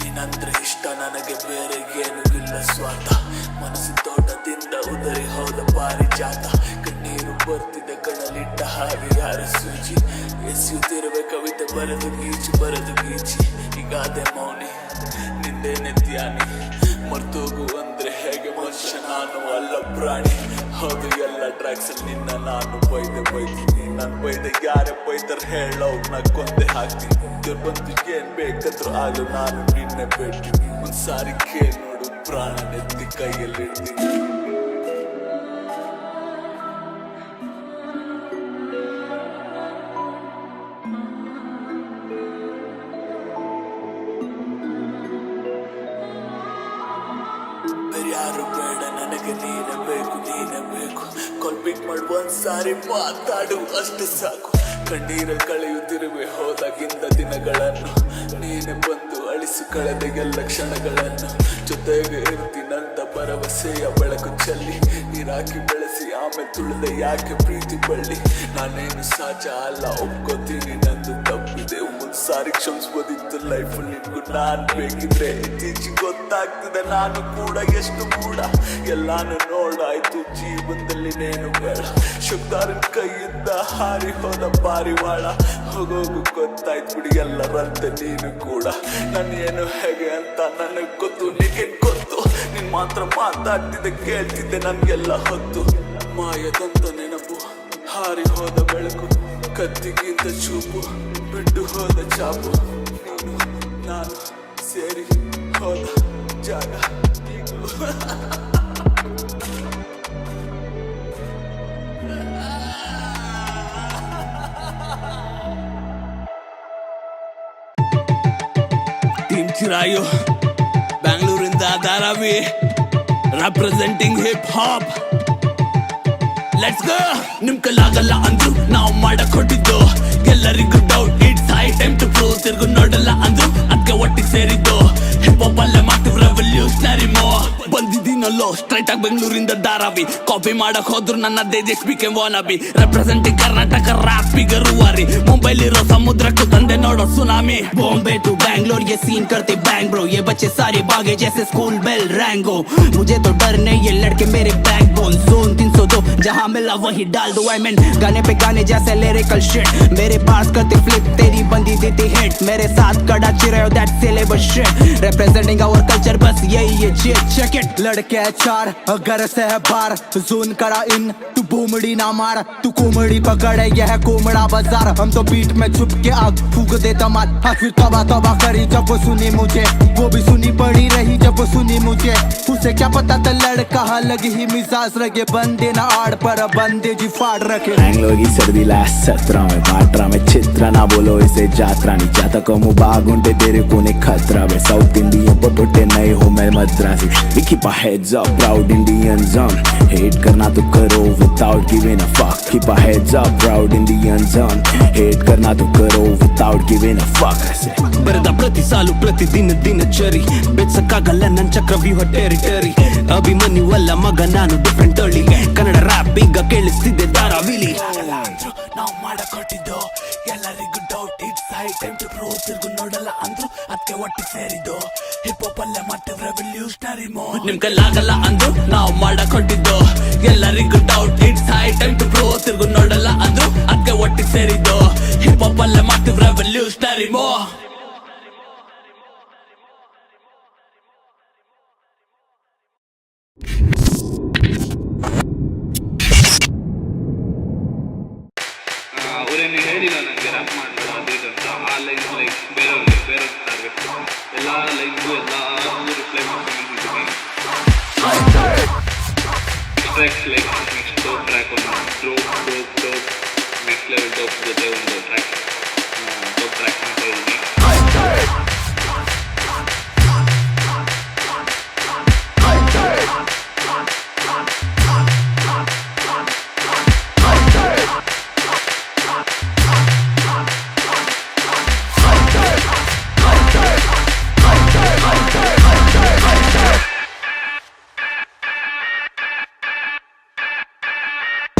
ನೀನಂದ್ರೆ ಇಷ್ಟ ನನಗೆ ಬೇರೆ ಏನು ಇಲ್ಲ ಸ್ವಾರ್ಥ. ಮನಸ್ಸು ತೋಟದಿಂದ ಉದರಿ ಹೋದ ಪಾರಿಜಾತ. ಕಣ್ಣೀರು ಬರ್ತಿದೆ ಕಣ್ಣಲ್ಲಿಟ್ಟ ಹಾಗೆ ಯಾರ ಸೂಜಿ. ಎಸೆಯುತ್ತಿರುವೆ ಕವಿತೆ ಬರೆದು ಗೀಚಿ. ಈಗಾದೆ ಮೌನಿ ನಿಂದೇನೆ ಧ್ಯಾನಿ. ಮರ್ತೋಗು ಅಂದ್ರೆ ಹೇಗೆ ಮನುಷ್ಯ ನಾನು ಅಲ್ಲ ಪ್ರಾಣಿ. ಹೌದು ಎಲ್ಲ ಟ್ರ್ಯಾಕ್ಸ್ ನಿನ್ನ ನಾನು ಬೈತೀನಿ. ನಾನು ಬೈದೆ ಯಾರೇ ಬೈತಾರೆ ಹೇಳೋ ನಾ ಕೊಂದೆ ಹಾಕ್ತೀನಿ. ಬಂದು ಏನ್ ಬೇಕಾದ್ರೂ ಆಗು ನಾನು ನಿನ್ನೆ ಬೇಡ್ತೀನಿ. ಒಂದ್ಸಾರಿ ಕೇಳ್ ನೋಡು ಪ್ರಾಣ ನೆತ್ತಿ ಕೈಯಲ್ಲಿಡ್ತೀನಿ. ಯಾರು ಬೇಡ ನನಗೆ ನೀನೇ ಬೇಕು. ಕಾಲ್ ಪಿಕ್ ಮಾಡಿ ಒಂದ್ಸಾರಿ ಮಾತಾಡು ಅಷ್ಟು ಸಾಕು. ಕಣ್ಣೀರಲ್ಲಿ ಕಳೆಯುತ್ತಿರುವೆ ಹೋದಾಗಿಂದ ದಿನಗಳನ್ನು. ನೀನೆ ಬಂದು ಅಳಿಸಿ ಕಳೆದ ಎಲ್ಲ ಕ್ಷಣಗಳನ್ನು ಜೊತೆಗೆ ಇರ್ತೀನಂತ ಭರವಸೆಯ ಬೆಳಕು ಚೆಲ್ಲಿ ನೀರಾಕಿ ಬೆಳೆಸಿ ಆಮೇಲೆ ತುಳಿದ ಯಾಕೆ ಪ್ರೀತಿ ಬಳ್ಳಿ ನಾನೇನು ಸಹಜ ಅಲ್ಲ ಒಪ್ಕೋತೀನಿ ನಂದು ತಪ್ಪಿದೆ ಸಾರಿ ಕ್ಷಮಿಸ್ಬೋದಿತ್ತು ಲೈಫಲ್ಲಿ ನಿನ್ಗೂ ನಾನ್ ಬೇಕಿದ್ರೆ ಇತ್ತೀಚೆಗೆ ಗೊತ್ತಾಗ್ತಿದೆ ನಾನು ಕೂಡ ಎಷ್ಟು ಮೂಡ ಎಲ್ಲಾನು ನೋಡಾಯ್ತು ಜೀವನದಲ್ಲಿ ನೇನು ಬೇಡ ಶುಕ್ತಾರನ್ ಕೈಯಿಂದ ಹಾರಿ ಹೋದ ಪಾರಿವಾಳ ಹೋಗೋಗು ಗೊತ್ತಾಯ್ತು ಬಿಡಿ ಎಲ್ಲರಂತೆ ನೀನು ಕೂಡ ನಾನು ಏನು ಹೇಗೆ ಅಂತ ನನಗೆ ಗೊತ್ತು ನಿನಗೆ ಗೊತ್ತು ನೀನ್ ಮಾತ್ರ ಮಾತಾಡ್ತಿದ್ದೆ ಕೇಳ್ತಿದ್ದೆ ನನ್ಗೆಲ್ಲ ಹೊತ್ತು ಮಾಯದಂತ ನೆನಪು ಹಾರಿ ಹೋದ ಬೆಳಕು ಕತ್ತಿಗಿಂತ ಚೂಪು ಬಿಟ್ಟು ಹೋದ ಚಾಪು ನೀನು ನಾನು ಸೇರಿ ಹೋದ ಜಾಗ ಈಗಲೂ ಟೀಮ್ ಚಿರಾಯು ಬ್ಯಾಂಗ್ಳೂರಿಂದ Dharavi representing hip hop let's go ನಿಮ್ ಕೈಲಾಗಲ್ಲ ಅಂದ್ರು ನಾವು ಮಾಡಕ್ ಹೊಟ್ಟಿದ್ದು ಎಲ್ಲರಿಗೂ doubt it's high time to prove ತಿರ್ಗು ನೋಡಲ್ಲ ಅಂದ್ರು ಅದಕ್ಕೆ ಒಟ್ಟಿಗೆ ಸೇರಿದ್ದು ಹಿಪ್ ಹಾಪ್ ಅಲ್ಲೇ ಮಾಡ್ತೀವಿ ರೆವಲ್ಯೂಷನರಿ ಮೋ ಬಂದಿದ್ದೀನಲ್ಲೋ ಸ್ಟ್ರೈಟ್ ಆಗಿ ಬೆಂಗಳೂರಿಂದ ಧಾರಾವಿ ಕಾಪಿ ಮಾಡಕ್ ಹೋದ್ರು ನನ್ನ ದೇಶ್ ಬಿಕೆ wannabe representing Karnataka rap figure ವಾರಿ ಮುಂಬೈಲಿರೋ ಸಮುದ್ರಕ್ಕೂ ತಂದೆ ನೋಡೋ ಸುನಾಮಿ बॉम्बे टू बैंगलोर ये सीन करते बैंग ब्रो ये बच्चे सारे भागे जैसे स्कूल बेल रैंगो मुझे तो डर नहीं ये लड़के मेरे बैकबोन जोन 302 जहां मिला वही डाल दो आई मीन गाने पे गाने जैसे लिरिकल शिट मेरे पास करते फ्लिप तेरी बंदी देती हिट मेरे साथ कड़ा चिरे that syllabus shit representing our culture बस यही है चिट चेक इट लड़के चार अगर से है बार जोन करा इन तू बूमड़ी ना मार तू कोमड़ी पकड़े यह कोमड़ा बाजार हम तो बीट में छुप के आग फूक देता मार फिर तबा तबा करी जब वो सुनी मुझे वो भी सुनी पड़ी रही जब वो सुनी मुझे उसे क्या पता था लड़का लगी ही मिजाज रखे बंदे ना आड़ पर बंदे जी फाड़ रखे बैंगलोर की सर्दी लास्ट 17 में 18 में चित्रा ना बोलो इसे जात्रा नहीं जाता कम बागुंटे तेरे को ने खतरा वे साउथ इंडियन पटोटे नए हो मैं Madrasi we keep our heads up proud Indians hate करना तो करो without giving a fuck keep our heads up proud Indians hate करना तो करो without giving a fuck ಬರೆದ ಪ್ರತಿ ಸಾಲು ಪ್ರತಿದಿನ ದಿನಚರಿ ಬೆಚ್ಚಕ್ಕಾಗಲ್ಲ ನನ್ ಚಕ್ರವ್ಯೂಹ ಟೆರಿಟರಿ ಅಭಿಮನ್ಯುವಲ್ಲ ಮಗ ನಾನು ಡಿಫ್ರೆಂಟ್ ತಳಿ ಕನ್ನಡ ರ್ಯಾಪ್ ಈಗ ಕೇಳಿಸ್ತಿದ್ದೆ ಧಾರಾವಿಲಿ ನಾವು ಮಾಡಕ್ ಹೊಟ್ಟಿದ್ದು ಎಲ್ಲರಿಗೂ doubt it's high time to prove ತಿರ್ಗು ನೋಡಲ್ಲ ಅಂದ್ರು ಅದಕ್ಕೆ ಒಟ್ಟಿಗೆ ಸೇರಿದ್ದು ಹಿಪ್ ಹಾಪ್ ಅಲ್ಲೇ ಮಾಡ್ತೀವಿ ರೆವಲ್ಯೂಷನರಿ ಮೋ ನಿಮ್ ಕೈಲಾಗಲ್ಲ ಅಂದ್ರು ನಾವು ಮಾಡಕ್ ಹೊಟ್ಟಿದ್ದು ಎಲ್ಲರಿಗೂ doubt it's high time to prove ತಿರ್ಗು ನೋಡಲ್ಲ ಅಂದ್ರು ಅದಕ್ಕೆ ಒಟ್ಟಿಗೆ ಸೇರಿದ್ದು ಹಿಪ್ ಹಾಪ್ ಅಲ್ಲೇ ಮಾಡ್ತೀವಿ ರೆವಲ್ಯೂಷನರಿ ಮೋ ಅವರೇನು ಹೇಳಿಲ್ಲ ನನಗೆ ರ್ಯಾಪ್ ಮಾಡಬೇಡ ಅದು ಇದು ಅಂತ ಆ ಲೈನ್ ಲೈಕ್ ಬೇರೆಯವ್ರಿಗೆ ಟಾರ್ಗೆಟ್ ಎಲ್ಲ ಲೈನ್ಗೂ ಎಲ್ಲರೂ ರಿಪ್ಲೈ ಮಾಡ್ಕೊಂಡಿದ್ದೀನಿ tracks like next dope track ಒಂದು ಡೋಪ್ ನೆಕ್ಸ್ಟ್ ಲೆವೆಲ್ ಡೋಪ್ ಜೊತೆ ಒಂದು ಟ್ರ್ಯಾಕ್ ಡೋಪ್ ಟ್ರ್ಯಾಕ್ ಅಂತ ಇದ್ದೀನಿ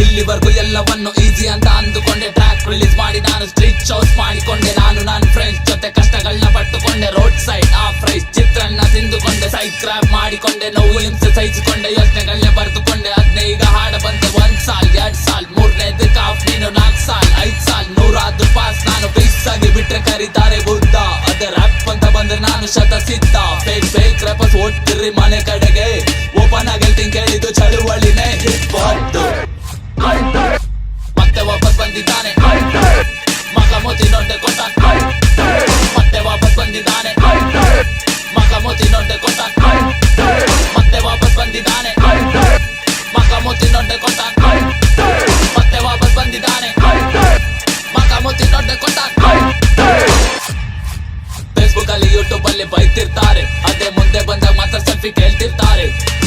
ಇಲ್ಲಿವರೆಗೂ ಎಲ್ಲವನ್ನು ಈಸಿ ಅಂತ ಅಂದುಕೊಂಡೆ ಟ್ರ್ಯಾಕ್ ರಿಲೀಸ್ ಮಾಡಿ ನಾನು ಸ್ಟ್ರೀಟ್ ಶೋಸ್ ಮಾಡಿಕೊಂಡೆ ನಾನು ನನ್ನ ಫ್ರೆಂಡ್ಸ್ ಜೊತೆ ಕಷ್ಟಗಳನ್ನ ಪಟ್ಟುಕೊಂಡೆ road side of rice chitranna ತಿಂದುಕೊಂಡೆ ಸೈಡ್ ಕ್ರಾಪ್ ಮಾಡಿಕೊಂಡೆ ನೋವು ಹಿಂಸೆ ಸಹಿಸಿಕೊಂಡೆ ಯೋಚನೆಗಳನ್ನ ಬರೆದುಕೊಂಡೆ ಅದ್ನೇ ಈಗ ಹಾಡ ಬಂದೆ 1 ಸಾಲ್ 2 ಸಾಲ್ 3ನೇದು ಕಾಫ್ ನೀನು 4 ಸಾಲ್ 5 ಸಾಲ್ 100 ಪಾಸ್ ನಾನು ಪೀಸ್ ಆಗಿ ಬಿಟ್ರೆ ಕರೀತಾರೆ ಬುದ್ಧ ಅದೇ ರ್ಯಾಪ್ ಅಂತ ಬಂದ್ರೆ ನಾನು ಶತ ಸಿದ್ಧ ಫೇಕ್ ರ್ಯಾಪರ್ಸ್ ಓಡ್ತಿರ್ರಿ ಮನೆ ಕಡೆಗೆ ಓಪನ್ ಆಗಿ ಹೇಳ್ತೀನಿ ಕೇಳಿದ್ದು ಚಳುವಳಿನೇ ಹಿಪ್ ಹಾಪ್ ಮತ್ತೆ ವಾಪಸ್ ಬಂದಿದ್ದಾನೆ ಮಗ ಮೋತಿ ನೋಟೆ ಕೊಟ್ಟ ಮತ್ತೆ ವಾಪಸ್ ಬಂದಿದ್ದಾನೆ ಮಗ ಮೋತಿ ನೋಟೆ ಕೊಟ್ಟ ಮತ್ತೆ ವಾಪಸ್ ಬಂದಿದ್ದಾನೆ ಮಗ ಮೋತಿ ನೋಟೆ ಕೊಟ್ಟ ಮತ್ತೆ ವಾಪಸ್ ಬಂದಿದ್ದಾನೆ ಮಗ ಮೋತಿ ನೋಟೆ ಕೊಟ್ಟ ಫೇಸ್ಬುಕ್ ಅಲ್ಲಿ ಯೂಟ್ಯೂಬ್ ಅಲ್ಲಿ ಬೈತಿರ್ತಾರೆ ಅದೇ ಮುಂದೆ ಬಂದಾಗ ಮಾತ್ರ ಸೆಲ್ಫಿ ಕೇಳ್ತಿರ್ತಾರೆ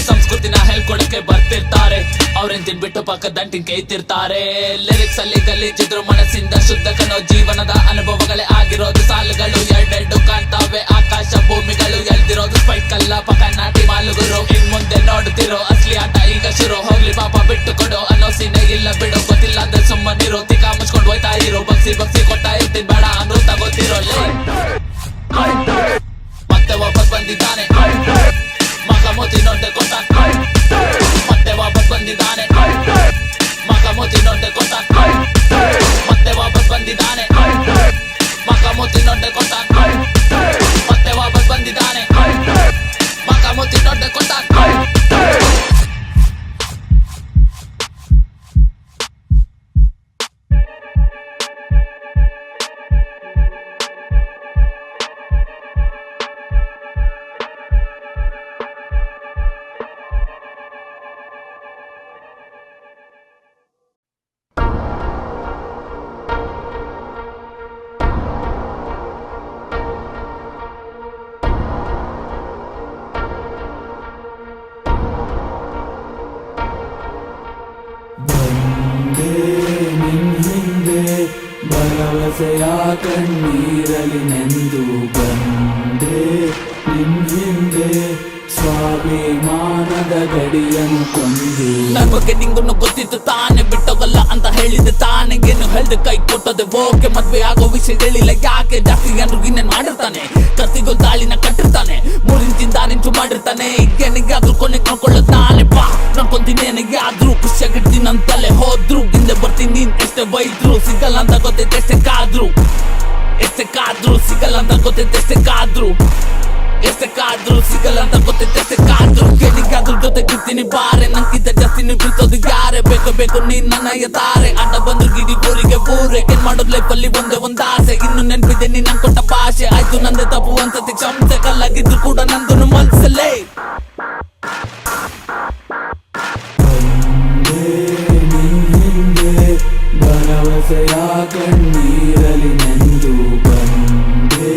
ಸಂಸ್ಕೃತಿನ ಹೇಳ್ಕೊಡಕ್ಕೆ ಬರ್ತಿರ್ತಾರೆ ಅವ್ರೇನ್ ತಿನ್ಬಿಟ್ಟು ಪಕ್ಕದಂಟಿನ ಕೈತಿರ್ತಾರೆ. ಲಿರಿಕ್ಸ್ ಅಲ್ಲಿ ಗಲೀಜಿದ್ರು ಮನಸ್ಸಿಂದ ಶುದ್ಧ ಕಣೋ ಜೀವನದ ಅನುಭವಗಳೇ ಆಗಿರೋದು ಸಾಲುಗಳು. ಎರಡೆರಡು ಕಾಣ್ತಾವೆ ಆಕಾಶ ಭೂಮಿಗಳು. ಎಳ್ದಿರೋದು ಸ್ಪೈಕ್ ಅಲ್ಲ ಪಕ್ಕ ನಾಟಿ ಮಾಲುಗುರು. ಇನ್ ಮುಂದೆ ನೋಡುತ್ತಿರೋ ಅಸ್ಲಿ ಆಟ ಈಗ ಶುರು. ಹೋಗ್ಲಿ ಪಾಪ ಬಿಟ್ಟು ಕೊಡು ಅನ್ನೋ ಸೀನೆ ಇಲ್ಲ ಬಿಡು. ಗೊತ್ತಿಲ್ಲ ಅಂದ್ರೆ ಸುಮ್ಮನಿರೋ ತಿಕ್ಕ ಮುಚ್ಕೊಂಡು ಹೋಯ್ತಾ ಇರೋ. ಬಗ್ಸಿ ಬಗ್ಸಿ ಕೊಟ್ಟ ಇರ್ತೀನಿ ಬೇಡ ಅಂದ್ರು ತಗೋತಿರೋ. ಮತ್ತೆ ವಾಪಸ್ ಬಂದಿದ್ದಾನೆ ಮಗ ಮೋತಿ ನೋಡ್ದೆ ಕೊಟ್ಟ. ಮತ್ತೆ ವಾಪಸ್ ಬಂದಿದ್ದಾನೆ ಮಗ ಮೋತಿ ನೋಡ್ದೆ ಕೊಟ್ಟ. ಮತ್ತೆ ವಾಪಸ್ ಬಂದಿದ್ದಾನೆ ಮಗ ಮೋತಿ ನೋಡ್ದೆ ಕೊಟ್ಟ. ಮತ್ತೆ ವಾಪಸ್ ಬಂದಿದ್ದಾನೆ ಮಗ ಮೋತಿ ನೋಡ್ದೆ ಕೊಟ್ಟ. ಭರವಸೆಯ ಕಣ್ಣೀರಲಿ ನೆಂದು ಬಂದೆ ನಿನ್ ಹಿಂದೆ ಸ್ವಾಭಿಮಾನದ ಗಡಿಯನ್ನು ಕೊಂದು. ನನ್ ಬಗ್ಗೆ ನಿಂಗೂ ಗೊತ್ತಿತ್ತು ತಾನೆ ಬಿಟ್ಟೋಗಲ್ಲ ಅಂತ ಹೇಳಿದೆ ತಾನೆ. ಏನು ಹೇಳ್ದೆ ಕೈ ಕೊಟ್ಟದೆ ಓಕೆ. ಮದ್ವೆ ಆಗೋ ವಿಷಯ ಹೇಳಿಲ್ಲ ಯಾಕೆ. ಜಾಸ್ತಿ ಜನರು ಇನ್ನೇನ್ ಮಾಡಿರ್ತಾನೆ. ಕತ್ತಿಗೂ ತಾಳಿನ ಕಟ್ಟಿರ್ತಾನೆ. 3 ಇಂಚಿಂದ ನಿಂತು ಮಾಡಿರ್ತಾನೆ. ಏನಿಗಾದ್ರೂ ಕೊನೆ ನೋಡ್ಕೊಳ್ಳುತ್ತಾನೆ. ಬಾ ನೋಡ್ಕೊಂತೀನಿ ಏನಿಗಾದ್ರೂ ಖುಷಿಯಾಗಿರ್ತೀನಿ ಅಂತಲೇ ಹೋದ್ರು. ಹಿಂದೆ ಬರ್ತೀನಿ ನೀನ್ ಎಷ್ಟೇ ಬೈದ್ರು. ಸಿಗಲ್ಲ ಅಂತ ಗೊತ್ತೈತೆ ಎಷ್ಟೇ ಕಾದ್ರು. ಎಷ್ಟೇ ಕಾದ್ರು ಸಿಗಲ್ಲ ಅಂತ ಗೊತ್ತೈತೆ ಎಷ್ಟೇ ಕಾದ್ರು. ಎಷ್ಟೇ ಕಾದ್ರು ಸಿಗಲ್ಲ ಅಂತ ಗೊತ್ತೈತೆ ಎಷ್ಟೇ ಕಾದ್ರು. ಏನಿಗಾದ್ರೂ ಜೊತೆಗಿರ್ತೀನಿ ಬಾರೆ. ನಂಗಿಂತ ಜಾಸ್ತಿ ನೀವು ಬಿಡ್ತೋದು ಯಾರೇ. ಬೇಕು ನೀನ್ ನನ್ನ ಎತ್ತಾರೆ. ಅಡ್ಡ ಬಂದ್ರು ಗಿಡಿ ಊರಿಗೆ ಊರೇ. ಏನ್ ಮಾಡೋದ್ ಲೈಫ್ ಅಲ್ಲಿ ಒಂದೇ ಆಸೆ. ಇನ್ನು ನೆನ್ಪಿದೆ ನೀನ್ ನಂಗೆ ಕೊಟ್ಟ ಭಾಷೆ. ಆಯ್ತು ನಂದೇ ತಪ್ಪು ಅನ್ಸತಿ ಕ್ಷಮತೆ. ಕಲ್ಲಾಗಿದ್ರು ಕೂಡ ನಂದು ಮನ್ಸಲ್ಲೇ. ಭರವಸೆಯ ಕಣ್ಣೀರಲಿ ನೆಂದು ಬಂದೆ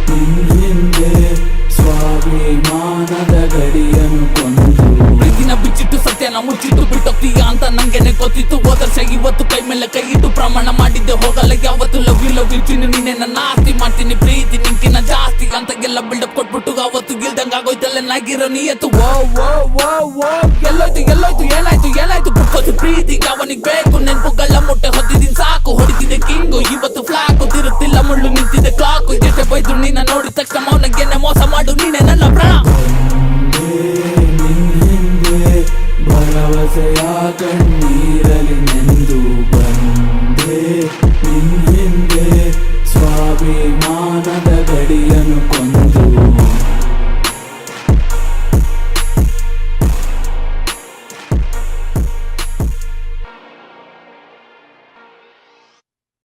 ನಿನ್ ಹಿಂದೆ ಸ್ವಾಭಿಮಾನದ ಗಡಿಯನ್ನು ಕೊಂದು. ಪ್ರೀತಿನ ಬಿಚ್ಚಿಟ್ಟು ಸತ್ಯನ ಮುಚ್ಚಿಟ್ಟು ಬಿಟ್ಟೋಗ್ತೀಯ ಅಂತ ನಂಗೆನೆ ಗೊತ್ತಿತ್ತು. ಹೋದರ್ಷ ಇವತ್ತು ಕೈ ಮೇಲೆ ಕೈ ಇಟ್ಟು ಪ್ರಮಾಣ ಮಾಡಿದ್ದೆ ಹೋಗಲ್ಲ ಯಾವತ್ತು. ಲವ್ ಯು ಚಿನ್ನು ನೀನೆ ನನ್ನ ಆಸ್ತಿ. ಮಾಡ್ತೀನಿ ಪ್ರೀತಿ ನಿಂಕಿನ ಜಾಸ್ತಿ ಅಂತ ಎಲ್ಲ ಬಿಲ್ಡಪ್ ಕೊಟ್ಬಿಟ್ಟು ಅವತ್ತು ಗಿಲ್ದಂಗ ಆಗೋಯ್ತಲ್ಲ ನಾಗಿರೋ ನಿಯತ್ತು. ಎಲ್ಲೋಯ್ತು ಏನಾಯ್ತು ಬಿಟ್ಕೋದು ಪ್ರೀತಿ. ಅವನಿಗೆ ಬೇಕು ನೆನ್ಪುಗಳ ಮುಟ್ಟೆ ಹೊತ್ತಿದ್ದೀನಿ ಸಾಕು. ಹೊಡಿತಿದೆ ಕಿಂಗು ಇವತ್ತು ಫ್ಲಾಕು. ತಿರುತ್ತಿಲ್ಲ ಮುಳ್ಳು ನಿಂತಿದೆ ಕ್ಲಾಕು. ಎಷ್ಟೇ ಬೈದ್ರು ನಿನ್ನ ನೋಡಿದ ತಕ್ಷಣ ಮೌನಗೆನೆ ಮೋಸ ಮಾಡು ನೀನೆ ನನ್ನ ಪ್ರಾಣ. ಭರವಸೆಯ ಕಣ್ಣೀರಲಿ ನೆಂದು ಬಂದೆ ನಿನ್ ಹಿಂದೆ ಸ್ವಾಭಿಮಾನದ ಗಡಿಯನ್ನು ಕೊಂದು.